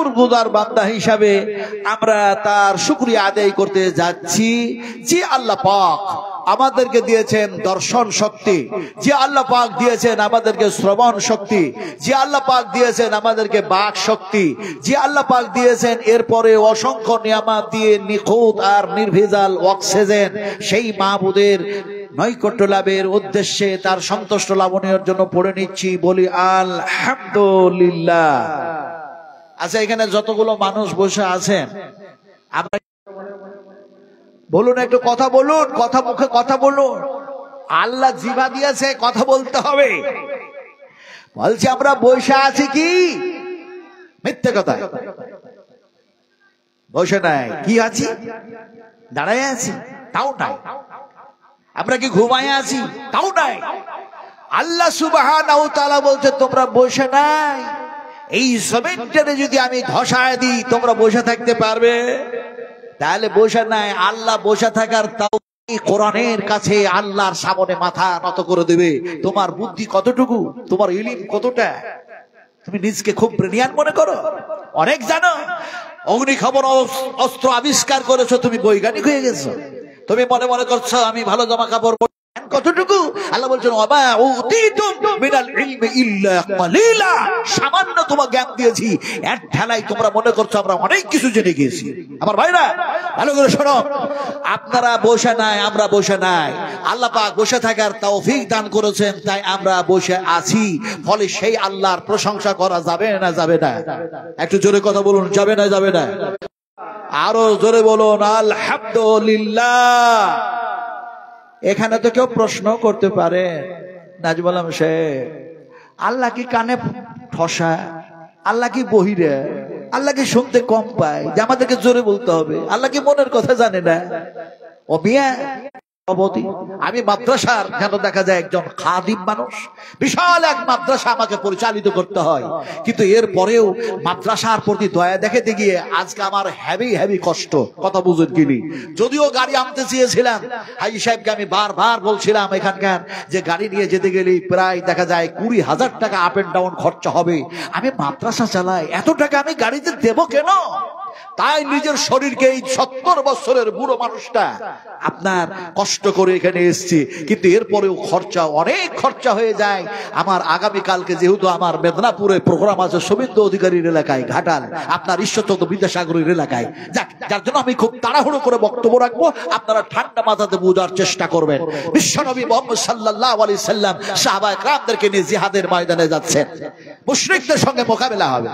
শুকরগুজার বান্দা হিসাবে আমরা তার শুকরিয়া আদায় করতে যাচ্ছি। যে আল্লাহ পাক আমাদেরকে দিয়েছেন দর্শন শক্তি, যে আল্লাহ পাক দিয়েছেন আমাদেরকে শ্রবণ শক্তি, যে আল্লাহ পাক দিয়েছেন আমাদেরকে বাক শক্তি, যে আল্লাহ পাক দিয়েছেন এরপরে অসংখ্য নিয়ামত দিয়ে নিখুঁত আর নির্ভেজাল অক্সিজেন, সেই মাহবুদের নৈকট্য লাভের উদ্দেশ্যে তার সন্তুষ্ট লাভনের জন্য পড়ে নিচ্ছি, বলি আলহামদুলিল্লাহ। আচ্ছা, এখানে যতগুলো মানুষ বসে আছেন আমরা বলুন, একটু কথা বলুন, কথা মুখে কথা বলুন। আল্লাহ জিভা দিয়েছে, কথা বলতে হবে। বলছি আমরা বসে আছি কি? মিথ্যে কথা। বসে নাই, কি আছি? দাঁড়ায় আছি, তাও নাই। আমরা কি ঘুমায় আছি? তাও নাই। আল্লাহ সুবহানাহু ওয়া তাআলা বলছে তোমরা বসে নাই। এই জমিনটারে যদি আমি ধসায় দিই তোমরা বসে থাকতে পারবে? তাহলে বসে নাই। আল্লাহ বসে থাকার তাও কোরআনের কাছে আল্লাহর সামনে মাথা নত করে দেবে। তোমার বুদ্ধি কতটুকু, তোমার ইলম কতটা? তুমি নিজকে খুব ব্রিলিয়ান্ট মনে করো, অনেক জানো, অগ্নি খবর অস্ত্র আবিষ্কার করেছো, তুমি বৈজ্ঞানিক হয়ে গেছো। তুমি মনে মনে করছো আমি ভালো জামা কাপড় কতটুকু? আল্লাহ বলছেন ওমা উতিতুম মিনাল ইলমি ইল্লা কালিলা, সামান্য তোমাকে জ্ঞান দিয়েছি, এর ঠেলায় তোমরা মনে করছো আমরা অনেক কিছু জেনে গিয়েছি। আমার ভাইরা ভালো করে শোনো, আপনারা বসে নাই, আমরা বসে নাই। আল্লাহ পাক বসে থাকার তৌফিক দান করেছেন, তাই আমরা বসে আছি। ফলে সেই আল্লাহর প্রশংসা করা যাবে না যাবে না? একটু জোরে কথা বলুন, যাবে না যাবে না? আরো জোরে বলুন আলহামদুলিল্লাহ। এখানে তো কেউ প্রশ্ন করতে পারে, নাজমুল আলম শেখ, আল্লাহ কি কানে ঠসা? আল্লাহ কি বহিরে? আল্লাহ কি শুনতে কম পায় যে আমাদেরকে জোরে বলতে হবে? আল্লাহ কি মনের কথা জানে না? ও মিয়া, আমি মাদ্রাসার যেন দেখা যায় একজন খাদিম মানুষ, বিশাল এক মাদ্রাসা আমাকে পরিচালিত করতে হয়, কিন্তু এর পরেও মাদ্রাসার প্রতি দয়া দেখাতে গিয়ে আজকে আমার হেভি কষ্ট। কথা বুঝুন কিনি? যদিও গাড়ি আনতে চেয়েছিলাম, হাই সাহেবকে আমি বারবার বলছিলাম এখানকার যে গাড়ি নিয়ে যেতে গেলে প্রায় দেখা যায় 20,000 টাকা আপ এন্ড ডাউন খরচা হবে। আমি মাদ্রাসা চালাই, এত টাকা আমি গাড়িতে দেবো কেন? তাই নিজের শরীরকে, এই 70 বছরের বুড়ো মানুষটা আপনার কষ্ট করে এখানে এসেছি, কিন্তু এরপরেও খরচা, অনেক খরচা হয়ে যায় আমার। আগামীকালকে যেহেতু আমার মেদিনীপুরে প্রোগ্রাম আছে, শুভেন্দু অধিকারীর এলাকায়, ঘাটাল আপনার ঈশ্বরচন্দ্র বিদ্যাসাগরের এলাকায়, যার জন্য আমি খুব তাড়াহুড়ো করে বক্তব্য রাখবো। আপনারা ঠান্ডা মাথাতে বোঝার চেষ্টা করবেন। বিশ্বনবী মুহাম্মদ সাল্লাল্লাহু আলাইহি সাল্লাম সাহাবায়ে কেরামদেরকে নিয়ে জিহাদের ময়দানে যাচ্ছেন, মুশরিকদের সঙ্গে মোকাবেলা হবে।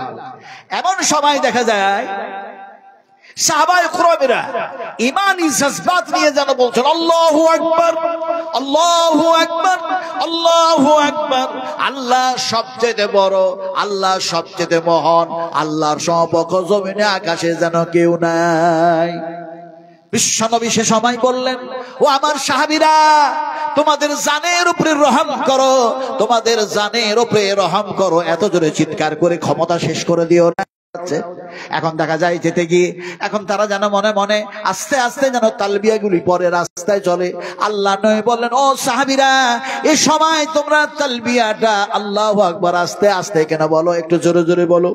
এমন সময় দেখা যায় সাহাবায়ে কেরামেরা ঈমানি জজবাত নিয়ে যেন বলছেন আল্লাহু আকবার, আল্লাহু আকবার, আল্লাহু আকবার। আল্লাহ সবচেয়ে বড়, আল্লাহ সবচেয়ে মহান, আল্লাহর সমকক্ষ জমিনে আকাশে যেন কেউ নাই। বিশ্বনবী সে সময় বললেন, ও আমার সাহাবীরা, তোমাদের জানের উপরে রহম করো, তোমাদের জানের উপরে রহম করো। এত জোরে চিৎকার করে ক্ষমতা শেষ করে দিও না। এখন দেখা যায় যেতে গিয়ে এখন তারা যেন মনে মনে আস্তে আস্তে যেন তালবিয়া গুলি পরে রাস্তায় চলে। আল্লাহ নয় বললেন, ও সাহাবীরা, এই সময় তোমরা তালবিয়াটা আল্লাহু আকবার আস্তে আস্তে কেন বলো, একটু জোরে জোরে বলো।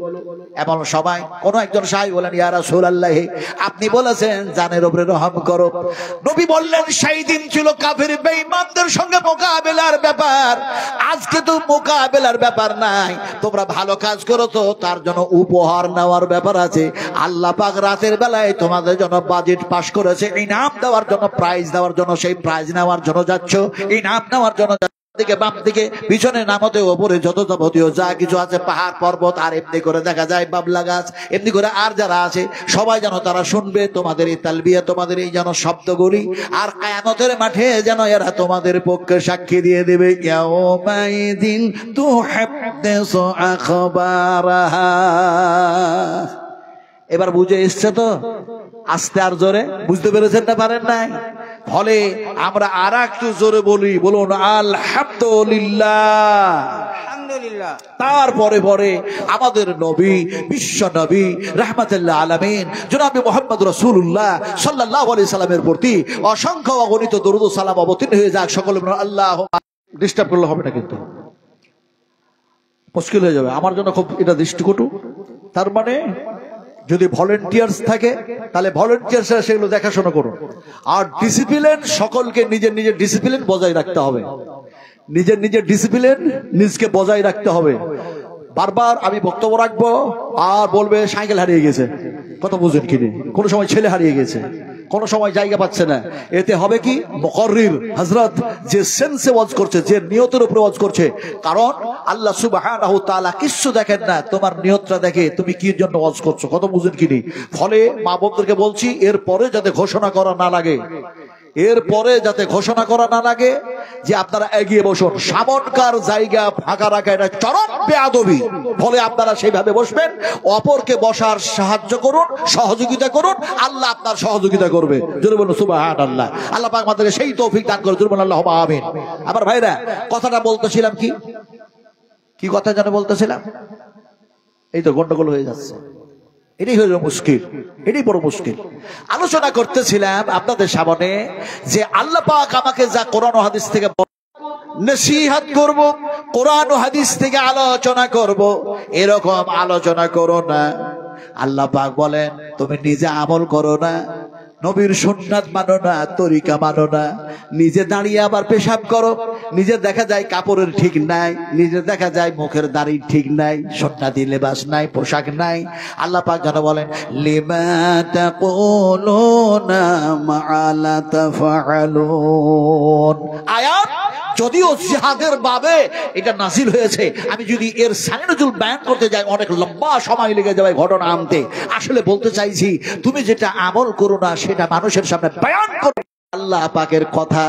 এমন সময় কোন একজন সাহাবী বলেন, ইয়া রাসূলুল্লাহ, আপনি বলেছেন জানের উপরে রহম করো। নবী বললেন, সেই দিন ছিল কাফের বেঈমানদের সঙ্গে মোকাবেলার ব্যাপার, আজকে তো মোকাবেলার ব্যাপার নাই। তোমরা ভালো কাজ করো তো তার জন্য উপহার নেওয়ার ব্যাপার আছে। আল্লাহ পাক রাতের বেলায় তোমাদের জন্য বাজেট পাস করেছে ইনাম দেওয়ার জন্য, প্রাইজ দেওয়ার জন্য। সেই প্রাইজ নেওয়ার জন্য যাচ্ছ, ইনাম নেওয়ার জন্য দিকে বাম দিকে পিছনে নামতে ওপরে যত যাবতীয় যা কিছু আছে, পাহাড় পর্বত, আর এমনি করে দেখা যায় বাবলা গাছ, এমনি করে আর যারা আছে সবাই যেন তারা শুনবে তোমাদের এই তালবিয়া, তোমাদের এই যেন শব্দগুলি, আর কিয়ামতের মাঠে যেন এরা তোমাদের পক্ষে সাক্ষী দিয়ে দেবে। ইয়াউমাইদিন তুহাদ্দিসু আখবারাহা। এবার বুঝে এসছে তো? আস্তে আর জোরে বুঝতে পেরেছেন না পারেন নাই? ফলে আমরা আর একটু জোরে বলি, বলুন আলহামদুলিল্লাহ। তারপরে পরে আমাদের নবী, বিশ্ব নবী, রাহমাতুল্লাহ আলামিন জনাবে মুহাম্মদ রাসূলুল্লাহ সাল্লাল্লাহু আলাইহি সাল্লামের প্রতি অসংখ্য অগণিত দরুদ ও সালাম অবতীর্ণ হয়ে যাক। সকলে বলুন আল্লাহ। ডিস্টার্ব করলে হবে না, কিন্তু মুশকিল হয়ে যাবে আমার জন্য, খুব এটা দৃষ্টিকটু। তার মানে যদি ভলেন্টিয়ার্স থাকে তাহলে ভলেন্টিয়ার্সরা সেগুলো দেখাশোনা করুন। আর ডিসিপ্লিন, সকলকে নিজের নিজের ডিসিপ্লিন বজায় রাখতে হবে, নিজের নিজের ডিসিপ্লিন নিজকে বজায় রাখতে হবে। বারবার আমি বক্তব্য রাখবো আর বলবে সাইকেল হারিয়ে গেছে, কথা বুঝেন কিনে, কোনো সময় ছেলে হারিয়ে গেছে, কোনো সময় জায়গা পাচ্ছে না। এতে হবে কি, মুকাররির হযরত যে সেন্সে ওয়াজ করছে, যে নিয়তের উপরে ওয়াজ করছে, কারণ আল্লাহ সুবহানাহু ওয়া তাআলা কিছু দেখেন না, তোমার নিয়তটা দেখে তুমি কি জন্য ওয়াজ করছো, কথা বুঝেন কিনি। ফলে মা বোনদেরকে বলছি, এরপরে যাতে ঘোষণা করা না লাগে, এরপরে যাতে ঘোষণা করা না লাগে যে আপনারা এগিয়ে বসুন। সামনকার জায়গা ফাঁকা রাখা এটা চরম বেয়াদবি। ফলে আপনারা সেইভাবে বসবেন, অপরকে বসার সাহায্য করুন, সহযোগিতা করুন, আল্লাহ আপনার সহযোগিতা করবে। জোরে বলুন সুবহানাল্লাহ। আল্লাহ পাক আমাদেরকে সেই তৌফিক দান করে। জোরে বলুন আল্লাহুম্মা আমিন। আবার ভাইরা, কথাটা বলতেছিলাম কি কথা যেন বলতেছিলাম, এই তো গন্ডগোল হয়ে যাচ্ছে। এটাই হলো মুশকিল, এটাই বড় মুশকিল। আলোচনা করতেছিলাম আপনাদের সামনে যে আল্লাহ পাক আমাকে যা কোরআন ও হাদিস থেকে নসিহত করব, কোরআন ও হাদিস থেকে আলোচনা করব, এরকম আলোচনা করো না। আল্লাহ পাক বলেন তুমি নিজে আমল করো না, নবীর সুন্নাত মানো না, তরিকা মানো না, নিজে দাঁড়িয়ে আবার পেশাব করো, নিজে দেখা যায় কাপড়ের ঠিক নাই, নিজে দেখা যায় মুখের দাড়ি ঠিক নাই, সুন্নাতি লেবাস নাই, পোশাক নাই। আল্লাহ পাক যেন বলেন লিমা তাকুলুনা মা লা তাফআলুন। আয়াত যদিও জিহাদের বাবে এটা নাজিল হয়েছে, আমি যদি এর সানিনুজুল বয়ান করতে যাই অনেক লম্বা সময় লেগে যাবে ঘটনা আনতে। আসলে বলতে চাইছি, তুমি যেটা আমল করো না সেটা মানুষের সামনে বয়ান করো, আল্লাহ পাকের কথা,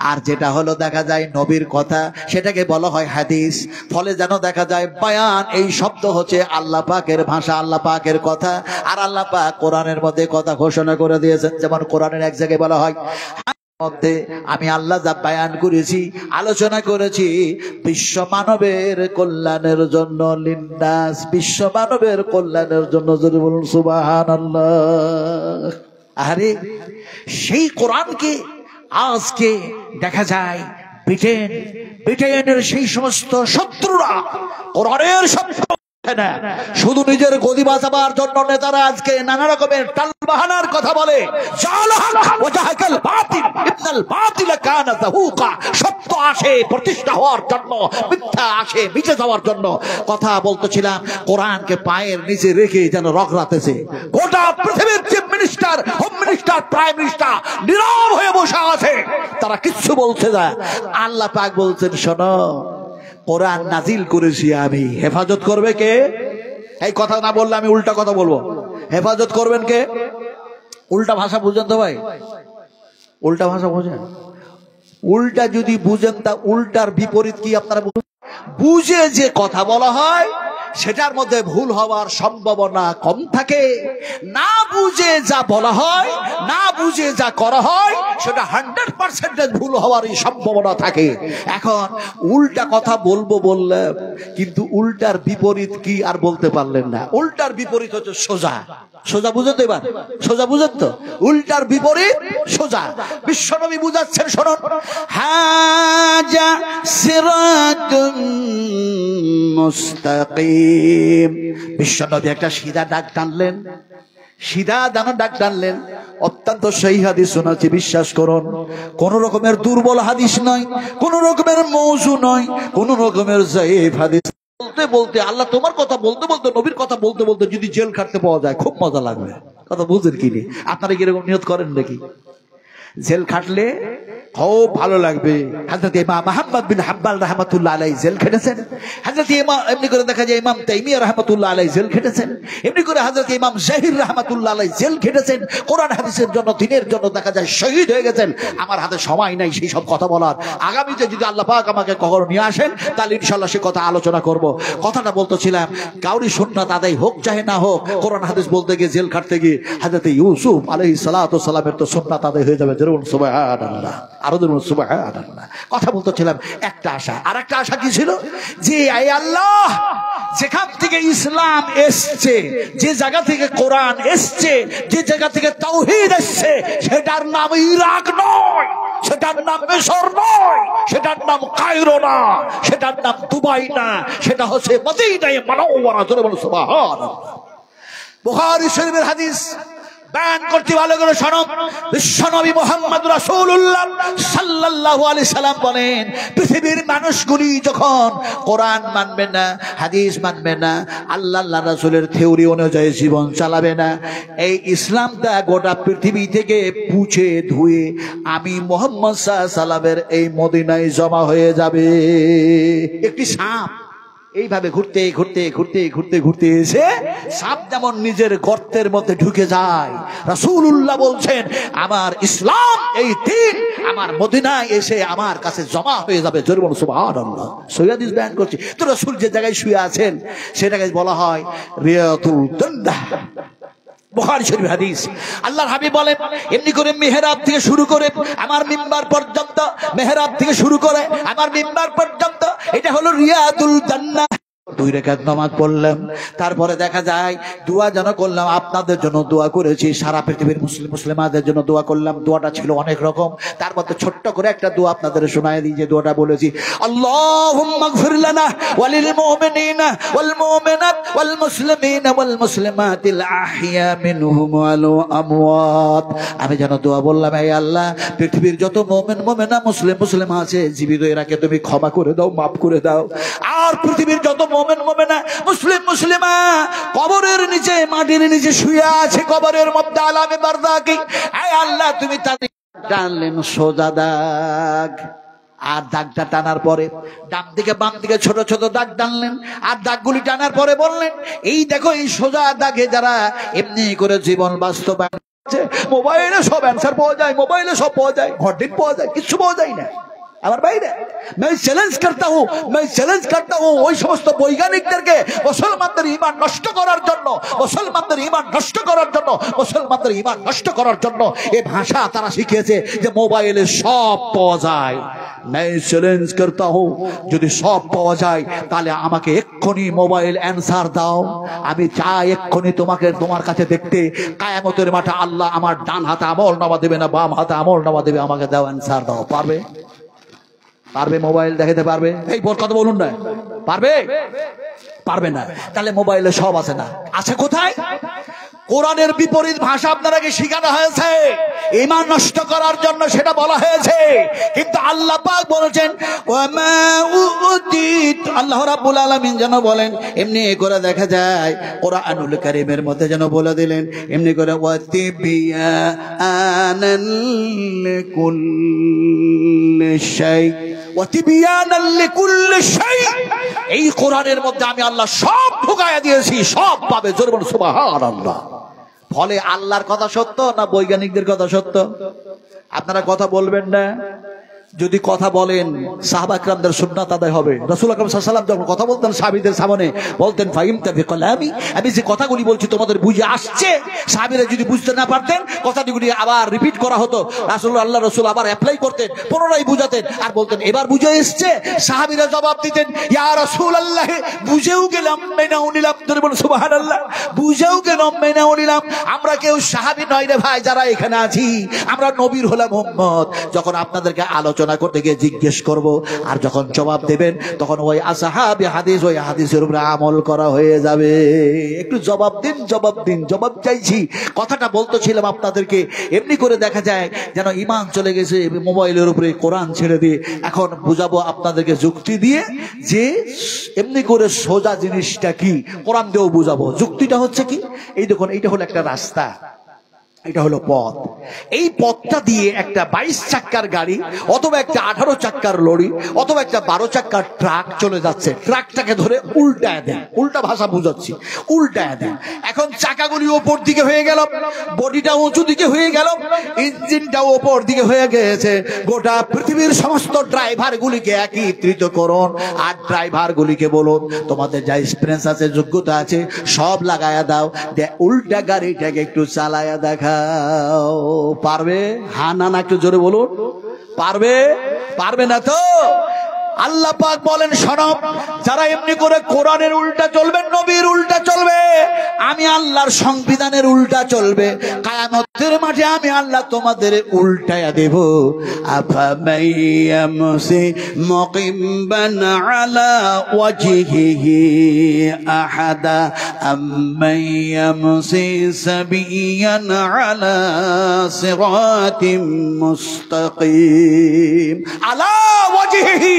আর যেটা হলো দেখা যায় নবীর কথা, সেটাকে বলা হয় হাদিস। ফলে যেন দেখা যায় বয়ান এই শব্দ হচ্ছে আল্লাহ পাকের ভাষা, আল্লাহ পাকের কথা। আর আল্লাহ পাক কোরআনের মধ্যে কথা ঘোষণা করে দিয়েছেন। যেমন কোরআনের এক জায়গায় বলা হয়, আমি আল্লাহ যা বয়ান করেছি, আলোচনা করেছি বিশ্ব মানবের কল্যাণের জন্য, লিন্নাস, বিশ্ব মানবের কল্যাণের জন্য। যদি বলুন সুবহানাল্লাহ। আরে সেই কোরআনকে আজকে দেখা যায় ব্রিটেনের সেই সমস্ত শত্রুরা কোরআনের শত্রু না, শুধু নিজের গদি বাঁচাবার জন্য নেতারা আজকে নানা রকমের টালবাহানার কথা বলে। সত্য আসে প্রতিষ্ঠা হওয়ার জন্য, মিথ্যা আসে মিটে যাওয়ার জন্য। কথা বলতেছিলাম, কোরআনকে পায়ের নিচে রেখে যেন রগড়াতেছে গোটা পৃথিবীর chief minister, home minister, prime minister নীরব হয়ে বসে আছে, তারা কিচ্ছু বলছে না। আল্লাহ পাক বলছেন, শোনো, কোরআন নাজিল করেছি আমি, হেফাজত করবে কে? এই কথা না বললে আমি উল্টা কথা বলবো। হেফাজত করবেন কে? উল্টা ভাষা বুঝেন তো ভাই, উল্টা ভাষা বুঝেন? উল্টা যদি বুঝেন তা উল্টার বিপরীত কি আপনারা বুঝে যে কথা বলা হয় সেটার মধ্যে ভুল হওয়ার সম্ভাবনা কম থাকে। না বুঝে যা বলা হয়, না বুঝে যা করা হয়, সেটা 100% ভুল হওয়ারই সম্ভাবনা থাকে। এখন উল্টা কথা বলবো বললেন, কিন্তু উল্টার বিপরীত কি আর বলতে পারলেন না। উল্টার বিপরীত হচ্ছে সোজা। সোজা বুঝেন তো? এবার সোজা বুঝেন তো? উল্টার বিপরীত সোজা। বিশ্বনবী বুঝাচ্ছেন, শুনুন, হাজা সিরাতুম মুস্তাকিম। বিশ্বনবী একটা সিধা ডাক টানলেন, সিধা দানা ডাক টানলেন। অত্যন্ত সহিহ হাদিস শোনাচ্ছি, বিশ্বাস করুন। কোন রকমের দুর্বল হাদিস নয়, কোন রকমের মওযু নয়, কোন রকমের যায়েফ হাদিস। বলতে বলতে আল্লাহ তোমার কথা বলতে বলতে, নবীর কথা বলতে বলতে যদি জেল খাটতে পাওয়া যায় খুব মজা লাগবে। কথা বুঝেন কি? আপনারা কি এরকম নিয়ত করেন নাকি? জেল খাটলে খুব ভালো লাগবে। হযরত ইমাম আহমদ বিন হাম্বল রাহমাতুল্লাহ আলাইহি জেল খেটেছেন। হযরত ইমাম, এমনি করে দেখা যায় ইমাম তাইমিয়া রাহমাতুল্লাহ আলাইহি জেল খেটেছেন। এমনি করে হযরত ইমাম জাহির রাহমাতুল্লাহ আলাইহি জেল খেটেছেন। কোরআন হাদিসের জন্য, দ্বীনের জন্য দেখা যায় শহীদ হয়ে গেছেন। আমার হাতে সময় নাই সেই সব কথা বলার। আগামীতে যদি আল্লাহ পাক আমাকে কখনো নিয়ে আসেন তাহলে ইনশাআল্লাহ সে কথা আলোচনা করব। কথাটা বলতেছিলাম, কাউরি সুন্নাত আদায় হোক চাহে না হোক, কোরআন হাদিস বলতে গিয়ে জেল খাটতে গিয়ে হযরত ইউসুফ আলাইহিস সালাতু সালামের তো সুন্নাত আদায় হয়ে যাবে। যেরকম সুবহানাল্লাহ, আরো যেরকম সুবহানাল্লাহ। কথা বলতেছিলাম, একটা আশা। আর একটা আশা কি ছিল? যে আয় আল্লাহ, যেখান থেকে ইসলাম এসছে, যে জায়গা থেকে কোরআন এসছে, যে জায়গা থেকে তাওহীদ এসছে, সেটার নাম ইরাক নয়, সেটার নাম মিশর নয়, সেটার নাম কায়রো না, সেটার নাম দুবাই না, সেটা হচ্ছে মদিনায়ে মুনাওয়ারা। জোরে বলো সুবহানাল্লাহ। বুখারী শরীফের হাদিস বয়ান করতে ভালো করে শোনো। বিশ্বনবী মুহাম্মদ রাসূলুল্লাহ সাল্লাল্লাহু আলাইহি সাল্লাম বলেন, পৃথিবীর মানুষগুলি যখন কোরআন মানবে না, হাদিস মানবে না, আল্লাহ রাসূলের থিওরি অনুযায়ী জীবন চালাবে না, এই ইসলামটা গোটা পৃথিবী থেকে পুছে ধুয়ে আমি মুহাম্মদ সাল্লাল্লাহু আলাইহি সাল্লামের এই মদিনায় জমা হয়ে যাবে। একটি সাপ এইভাবে ঘুরতে ঘুরতে ঘুরতে ঘুরতে ঘুরতে এসে সাপ যেমন নিজের গর্তের মধ্যে ঢুকে যায়, রাসূলুল্লাহ বলছেন আমার ইসলাম এই দিন আমার মদিনায় এসে আমার কাছে জমা হয়ে যাবে। জোরে বলুন সুবহানাল্লাহ। সহিহ হাদিস বয়ান করছি তো, রাসূল যে জায়গায় শুয়ে আছেন সেটাকে বলা হয় রিয়াতুল জান্নাহ। বুখারী শরীফ হাদিস। আল্লাহর হাবিব বলেন, এমনি করে মিহরাব থেকে শুরু করে আমার মিম্বার পর্যন্ত, মেহরাব থেকে শুরু করে আমার মিম্বার পর্যন্ত এটা হলো রিয়াতুল জান্নাহ। 2 রাকাত নামাজ পড়লাম, তারপরে দেখা যায় দোয়া যেন করলাম, আপনাদের জন্য দোয়া করেছি, সারা পৃথিবীর মুসলিমাদের জন্য দোয়া করলাম। দোয়াটা ছিল অনেক রকম, তার মধ্যে ছোট্ট করে একটা দোয়া আপনাদের শোনায় দিই। যে দোয়াটা বলেছি, আল্লাহুম্মা গফির লানা ওয়ালিল মুমিনিনা ওয়াল মুমিনাত ওয়াল মুসলিমিনা ওয়াল মুসলিমাতিল আহইয়া মিনহুম ওয়াল আমওয়াত। আমি যেন দোয়া বললাম, হে আল্লাহ পৃথিবীর যত মুমিন মুমিনা মুসলিম আছে জীবিত এরাকে তুমি ক্ষমা করে দাও, মাফ করে দাও। আর পৃথিবীর যত মুমিন মুমিনা মুসলিমা কবরের নিচে মাটির নিচে শুয়ে আছে, কবরের মধ্যে আলামে বারজাকি, হে আল্লাহ তুমি তাদের টানলেন সোজা দাগ, আর দাগটা টানার পরে ডান দিকে বাম দিকে ছোট ছোট দাগ টানলেন, আর দাগগুলি টানার পরে বললেন, এই দেখো এই সোজা দাগে যারা এমনি করে জীবন বাস্তবায়ন, মোবাইলে সব অ্যান্সার পাওয়া যায়, মোবাইলে সব পাওয়া যায়, ঘটিক পাওয়া যায়, কিছু পাওয়া যায় না আমার বাইরে। मैं চ্যালেঞ্জ करता हूं ওই সমস্ত বৈজ্ঞানিকদেরকে মুসলমানদের ঈমান নষ্ট করার জন্য, মুসলমানদের ঈমান নষ্ট করার জন্য এই ভাষা তারা শিখিয়েছে যে মোবাইলে সব পাওয়া যায়। मैं চ্যালেঞ্জ करता हूं যদি সব পাওয়া যায় তাহলে আমাকে এক্ষুনি মোবাইল অ্যানসার দাও, আমি চাই এক্ষুনি তোমার কাছে দেখতে কিয়ামতের মাঠে আল্লাহ আমার ডান হাতে আমলনামা দেবে না বাম হাতে আমলনামা দেবে, আমাকে দাও অ্যানসার দাও। পারবে মোবাইল দেখাতে পারবে? এই কথা বলুন না, পারবে না। তাহলে মোবাইলে সব আছে না, আছে কোথায়? কোরআনের বিপরীত ভাষা আপনারাকে শেখানো হয়েছে ঈমান নষ্ট করার জন্য, সেটা বলা হয়েছে। কিন্তু আল্লাহ পাক বলেছেন ওয়ামা উতিত, আল্লাহ রাব্বুল আলামিন যেন বলেন, এমনি করে দেখা যায় কোরআনুল কারীমের মধ্যে যেন বলে দিলেন এমনি করে ওয়াতিবিয়ানাল লিকুল্লি শাই, ওয়াতিবিয়ানাল লিকুল্লি শাই। এই কোরআনের মধ্যে আমি আল্লাহ সব ঢুকায়া দিয়েছি, সব পাবে। জোরে বলুন সুবহানাল্লাহ। ফলে আল্লাহর কথা সত্য না বৈজ্ঞানিকদের কথা সত্য? আপনারা কথা বলবেন না। যদি কথা বলেন সাহাবা কিরামদের সুন্নাত আদায় হবে। রাসূল আকরাম সাল্লাল্লাহু আলাইহি ওয়াসাল্লাম যখন কথা বলতেন সাহাবীদের সামনে বলতেন ফাহিমতা বিকালামি, আমি যে কথাগুলি বলছি তোমাদের বুঝে আসছে? সাহাবীরা যদি বুঝতে না পারতেন কথাগুলি আবার রিপিট করা হতো, আল্লাহ রাসূল আবার অ্যাপ্লাই করতেন, পুনরায় বুঝাতেন আর বলতেন এবার বুঝে এসছে। সাহাবীরা জবাব দিতেন ইয়া রাসূলুল্লাহ বুঝেও গেলাম মেনেও নিলাম। বলুন সুবহানাল্লাহ। বুঝেও গেলাম মেনেও নিলাম। আমরা কেউ সাহাবী নয় রে ভাই, যারা এখানে আছি আমরা নবীর হলাম উম্মত। যখন আপনাদেরকে আলোচনা করতে গিয়ে জিজ্ঞেস করব আর যখন জবাব দেবেন তখন ওই আসহাবী হাদিস, ওই হাদিসের উপরে আমল করা হয়ে যাবে। একটু জবাব দিন, জবাব চাইছি। কথাটা বলতেছিলাম আপনাদেরকে, এমনি করে দেখা যায় যেন ঈমান চলে গেছে মোবাইলের উপরে, কোরআন ছেড়ে দিয়ে। এখন বুঝাবো আপনাদেরকে যুক্তি দিয়ে যে এমনি করে সোজা জিনিসটা কি, কোরআন দিয়েও বুঝাবো। যুক্তিটা হচ্ছে কি, এই দেখুন এইটা হলো একটা রাস্তা, এটা হলো পথ। এই পথটা দিয়ে একটা 22 চাক্কার গাড়ি অথবা একটা 18 চাক্কার লরি অথবা একটা 12 চাক্কার ট্রাক চলে যাচ্ছে। ট্রাকটাকে ধরে উল্টায় দেন, উল্টা ভাষা বুঝাচ্ছি, উল্টায় দেন। এখন চাকাগুলি ওপর দিকে হয়ে গেল, বডিটা উঁচু দিকে হয়ে গেল, ইঞ্জিনটাও ওপর দিকে হয়ে গেছে। গোটা পৃথিবীর সমস্ত ড্রাইভার গুলিকে একত্রিত করুন আর ড্রাইভার গুলিকে বলুন তোমাদের যা এক্সপিরিয়েন্স আছে, যোগ্যতা আছে সব লাগায়া দাও, উল্টা গাড়িটাকে একটু চালায়া দেখা। পারবে? হ্যাঁ না না একটু জোরে বলুন। পারবে? পারবে না তো? আল্লাহ পাক বলেন শোনো, যারা এমনি করে কোরআনের উল্টা চলবে, নবীর উল্টা চলবে, আমি আল্লাহর সংবিধানের উল্টা চলবে, কিয়ামতের মাঠে আমি আল্লাহ তোমাদের উল্টায়া দেব। আফামাইয়ামসি মুকিম্বান আলা ওয়াজহিহি আহাদা আম্মাইয়ামসি সাবিয়ান আলা সিরাতিম মুস্তাকিম। আলা ওয়াজহিহি,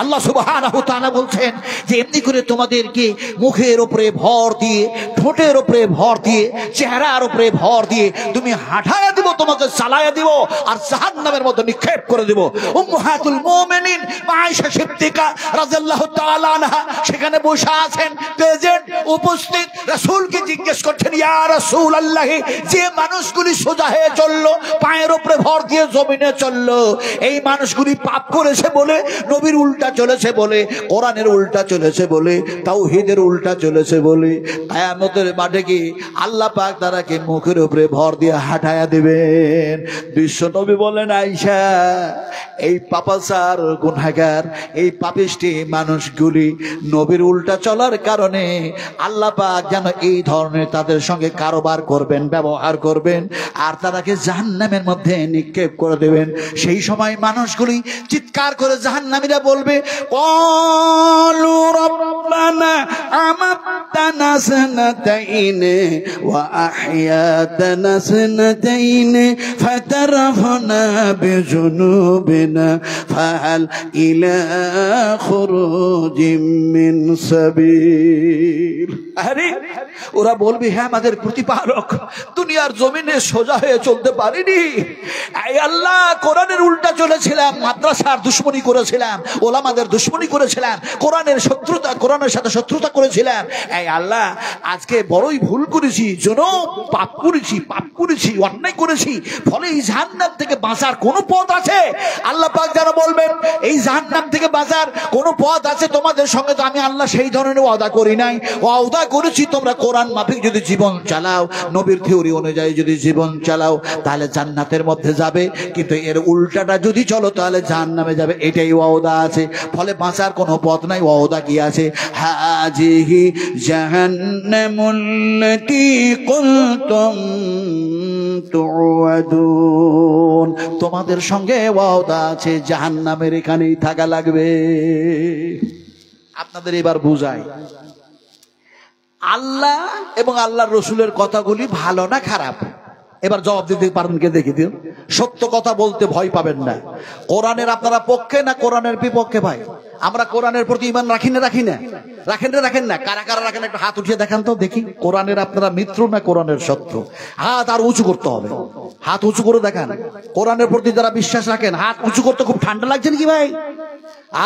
আল্লাহ সুবহানাহু ওয়া তাআলা বলছেন যে এমনি করে তোমাদেরকে মুখের উপরে ভর দিয়ে, ঠোঁটের উপরে ভর দিয়ে, চেহারার উপরে ভর দিয়ে তুমি হাঁটায়া দিব, তোমাকে চালায়া দিব, আর জাহান্নামের মধ্যে নিক্ষেপ করে দিব। উম্মাহাতুল মুমিনিন আয়েশা সিদ্দিকা রাদিয়াল্লাহু তাআলা আনহা সেখানে বসে আছেন, প্রেজেন্ট, উপস্থিত। রাসূলকে জিজ্ঞেস করছেন, ইয়া রাসূলুল্লাহ, যে মানুষগুলি সোজা হয়ে চললো, পায়ের উপরে ভর দিয়ে জমিনে চললো, এই মানুষগুলি পাপ করেছে বলে, নবীর উল্টা চলেছে বলে, কোরআনের উল্টা চলেছে বলে, তাওহীদের উল্টা চলেছে বলে, কিয়ামতের মাঠে কি আল্লাহ পাক তারাকে মুখের উপরে ভর দিয়ে হাঁটায়া দিবেন। বিশ্ব নবী বলেন, আয়েশা, এই পাপাচার গুনাহগার, এই পাপিষ্টি মানুষগুলি নবীর উল্টা চলার কারণে আল্লাহ পাক যেন এই ধরনের তাদের সঙ্গে কারবার করবেন, ব্যবহার করবেন, আর তারাকে জাহান্নামের মধ্যে নিক্ষেপ করে দেবেন। সেই সময় মানুষগুলি চিৎকার করে জাহান্নামীরা বলবে, ক্বালু রাব্বানা আমাতানা সানাতাইন ওয়া আহইয়াতানা সানাতাইন ফাতারাফনা বিজুনুবিনা ফাহাল ইলা খুরুজিম মিন সাবিল। আরে ওরা বলবে, হ্যাঁ আমাদের প্রতিপালক, দুনিয়ার জমিনে সোজা হয়ে চলতে পারিনি, এই আল্লাহ কোরআনের উল্টা চলেছিলাম, মাদ্রাসার দুশমনি করেছিলাম, ওলামাদের দুশমনি করেছিলাম, কোরআনের শত্রুতা, কোরআনের সাথে শত্রুতা করেছিলাম, এই আল্লাহ আজকে বড়ই ভুল করেছি, পাপ করেছি, অন্যায় করেছি, ফলে এই জাহান্নাম থেকে বাঁচার কোনো পথ আছে? আল্লাহ পাক যেন বলবেন, এই জাহান্নাম থেকে বাঁচার কোনো পথ আছে তোমাদের সঙ্গে? তো আমি আল্লাহ সেই ধরনের ওয়াদা করি নাই, ওয়াদা করেছি তোমরা কোরআন মাফিক যদি জীবন চালাও, নবীর থিওরি অনুযায়ী যদি জীবন চালাও, তাহলে জান্নাতের মধ্যে যাবে, কিন্তু এর উল্টাটা যদি চলো তাহলে জাহান্নামে যাবে, এটাই ওয়াদা আছে। ফলে বাঁচার কোনো পথ নাই। ওয়াদা কি আছে? হাজিহি জাহান্নামুল্লাতী কুনতুম তুআদুন, তোমাদের সঙ্গে ওয়াদা আছে, জাহান্নামের এখানেই থাকা লাগবে। আপনাদের এবার বুঝাই, আল্লাহ এবং আল্লাহর রসুলের কথাগুলি ভালো না খারাপ? এবার জবাব দিতে পারেন কে? দেখি দিন। সত্য কথা বলতে ভয় পাবেন না। কোরআনের আপনারা পক্ষে না কোরআনের বিপক্ষে? ভাই, আমরা কোরআনের প্রতি ঈমান রাখি না? রাখেন না? কারা কারা রাখেন? একটা হাত উঠিয়ে দেখান তো দেখি। কোরআনের আপনারা মিত্র না কোরআনের শত্রু? হাত আর উঁচু করতে হবে, হাত উঁচু করে দেখান। কোরআনের প্রতি যারা বিশ্বাস রাখেন, হাত উঁচু করতে খুব ঠান্ডা লাগছে নাকি ভাই?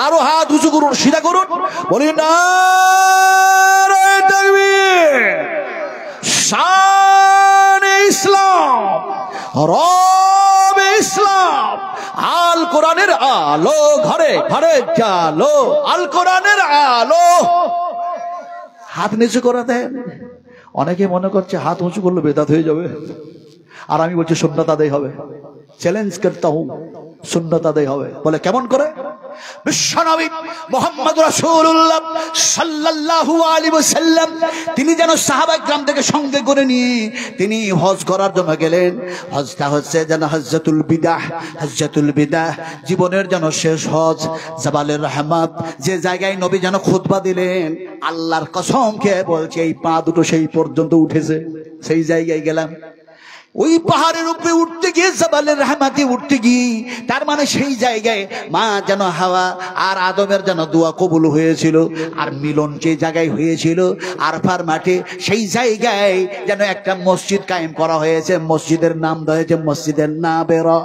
আরো হাত উঁচু করুন, সিধা করুন, বলি নারায়ে তাকবীর, শানে ইসলাম, রবে ইসলাম, আল কোরআনের আলো ঘরে ঘরে চালো, আল কোরআনের আলো। হাত নিচু করে দেন। অনেকে মনে করছে হাত উঁচু করলে বেদাত হয়ে যাবে, আর আমি বলছি সুন্নাত আদায় হবে। চ্যালেঞ্জ করতা হুঁ, সুন্নাত আদায় হবে। বলে কেমন করে? বিশ্বনবী মুহাম্মদ রাসূলুল্লাহ সাল্লাল্লাহু আলাইহি ওয়াসাল্লাম তিনি যেন সাহাবায়ে কিরাম থেকে সঙ্গে করে নিয়ে তিনি হজ করার জন্য গেলেন। হজটা হচ্ছে যেন হজ্জাতুল বিদাহ, জীবনের যেন শেষ হজ, জাবালের রহমত, যে জায়গায় নবী যেন খুতবা দিলেন, আল্লাহর কসম খেয়ে বলছে এই পা দুটো সেই পর্যন্ত উঠেছে, সেই জায়গায় গেলাম। ওই পাহাড়ের উপরে উঠতে গিয়ে, জাবালের রহমাতে উঠতে গিয়ে, তার মানে সেই জায়গায় মা যেন হাওয়া আর আদমের যেন দোয়া কবুল হয়েছিল, আর মিলন যে জায়গায় হয়েছিল আরফার মাঠে, সেই জায়গায় যেন একটা মসজিদ কায়েম করা হয়েছে। মসজিদের নাম হয়েছে মসজিদের নাবেরা।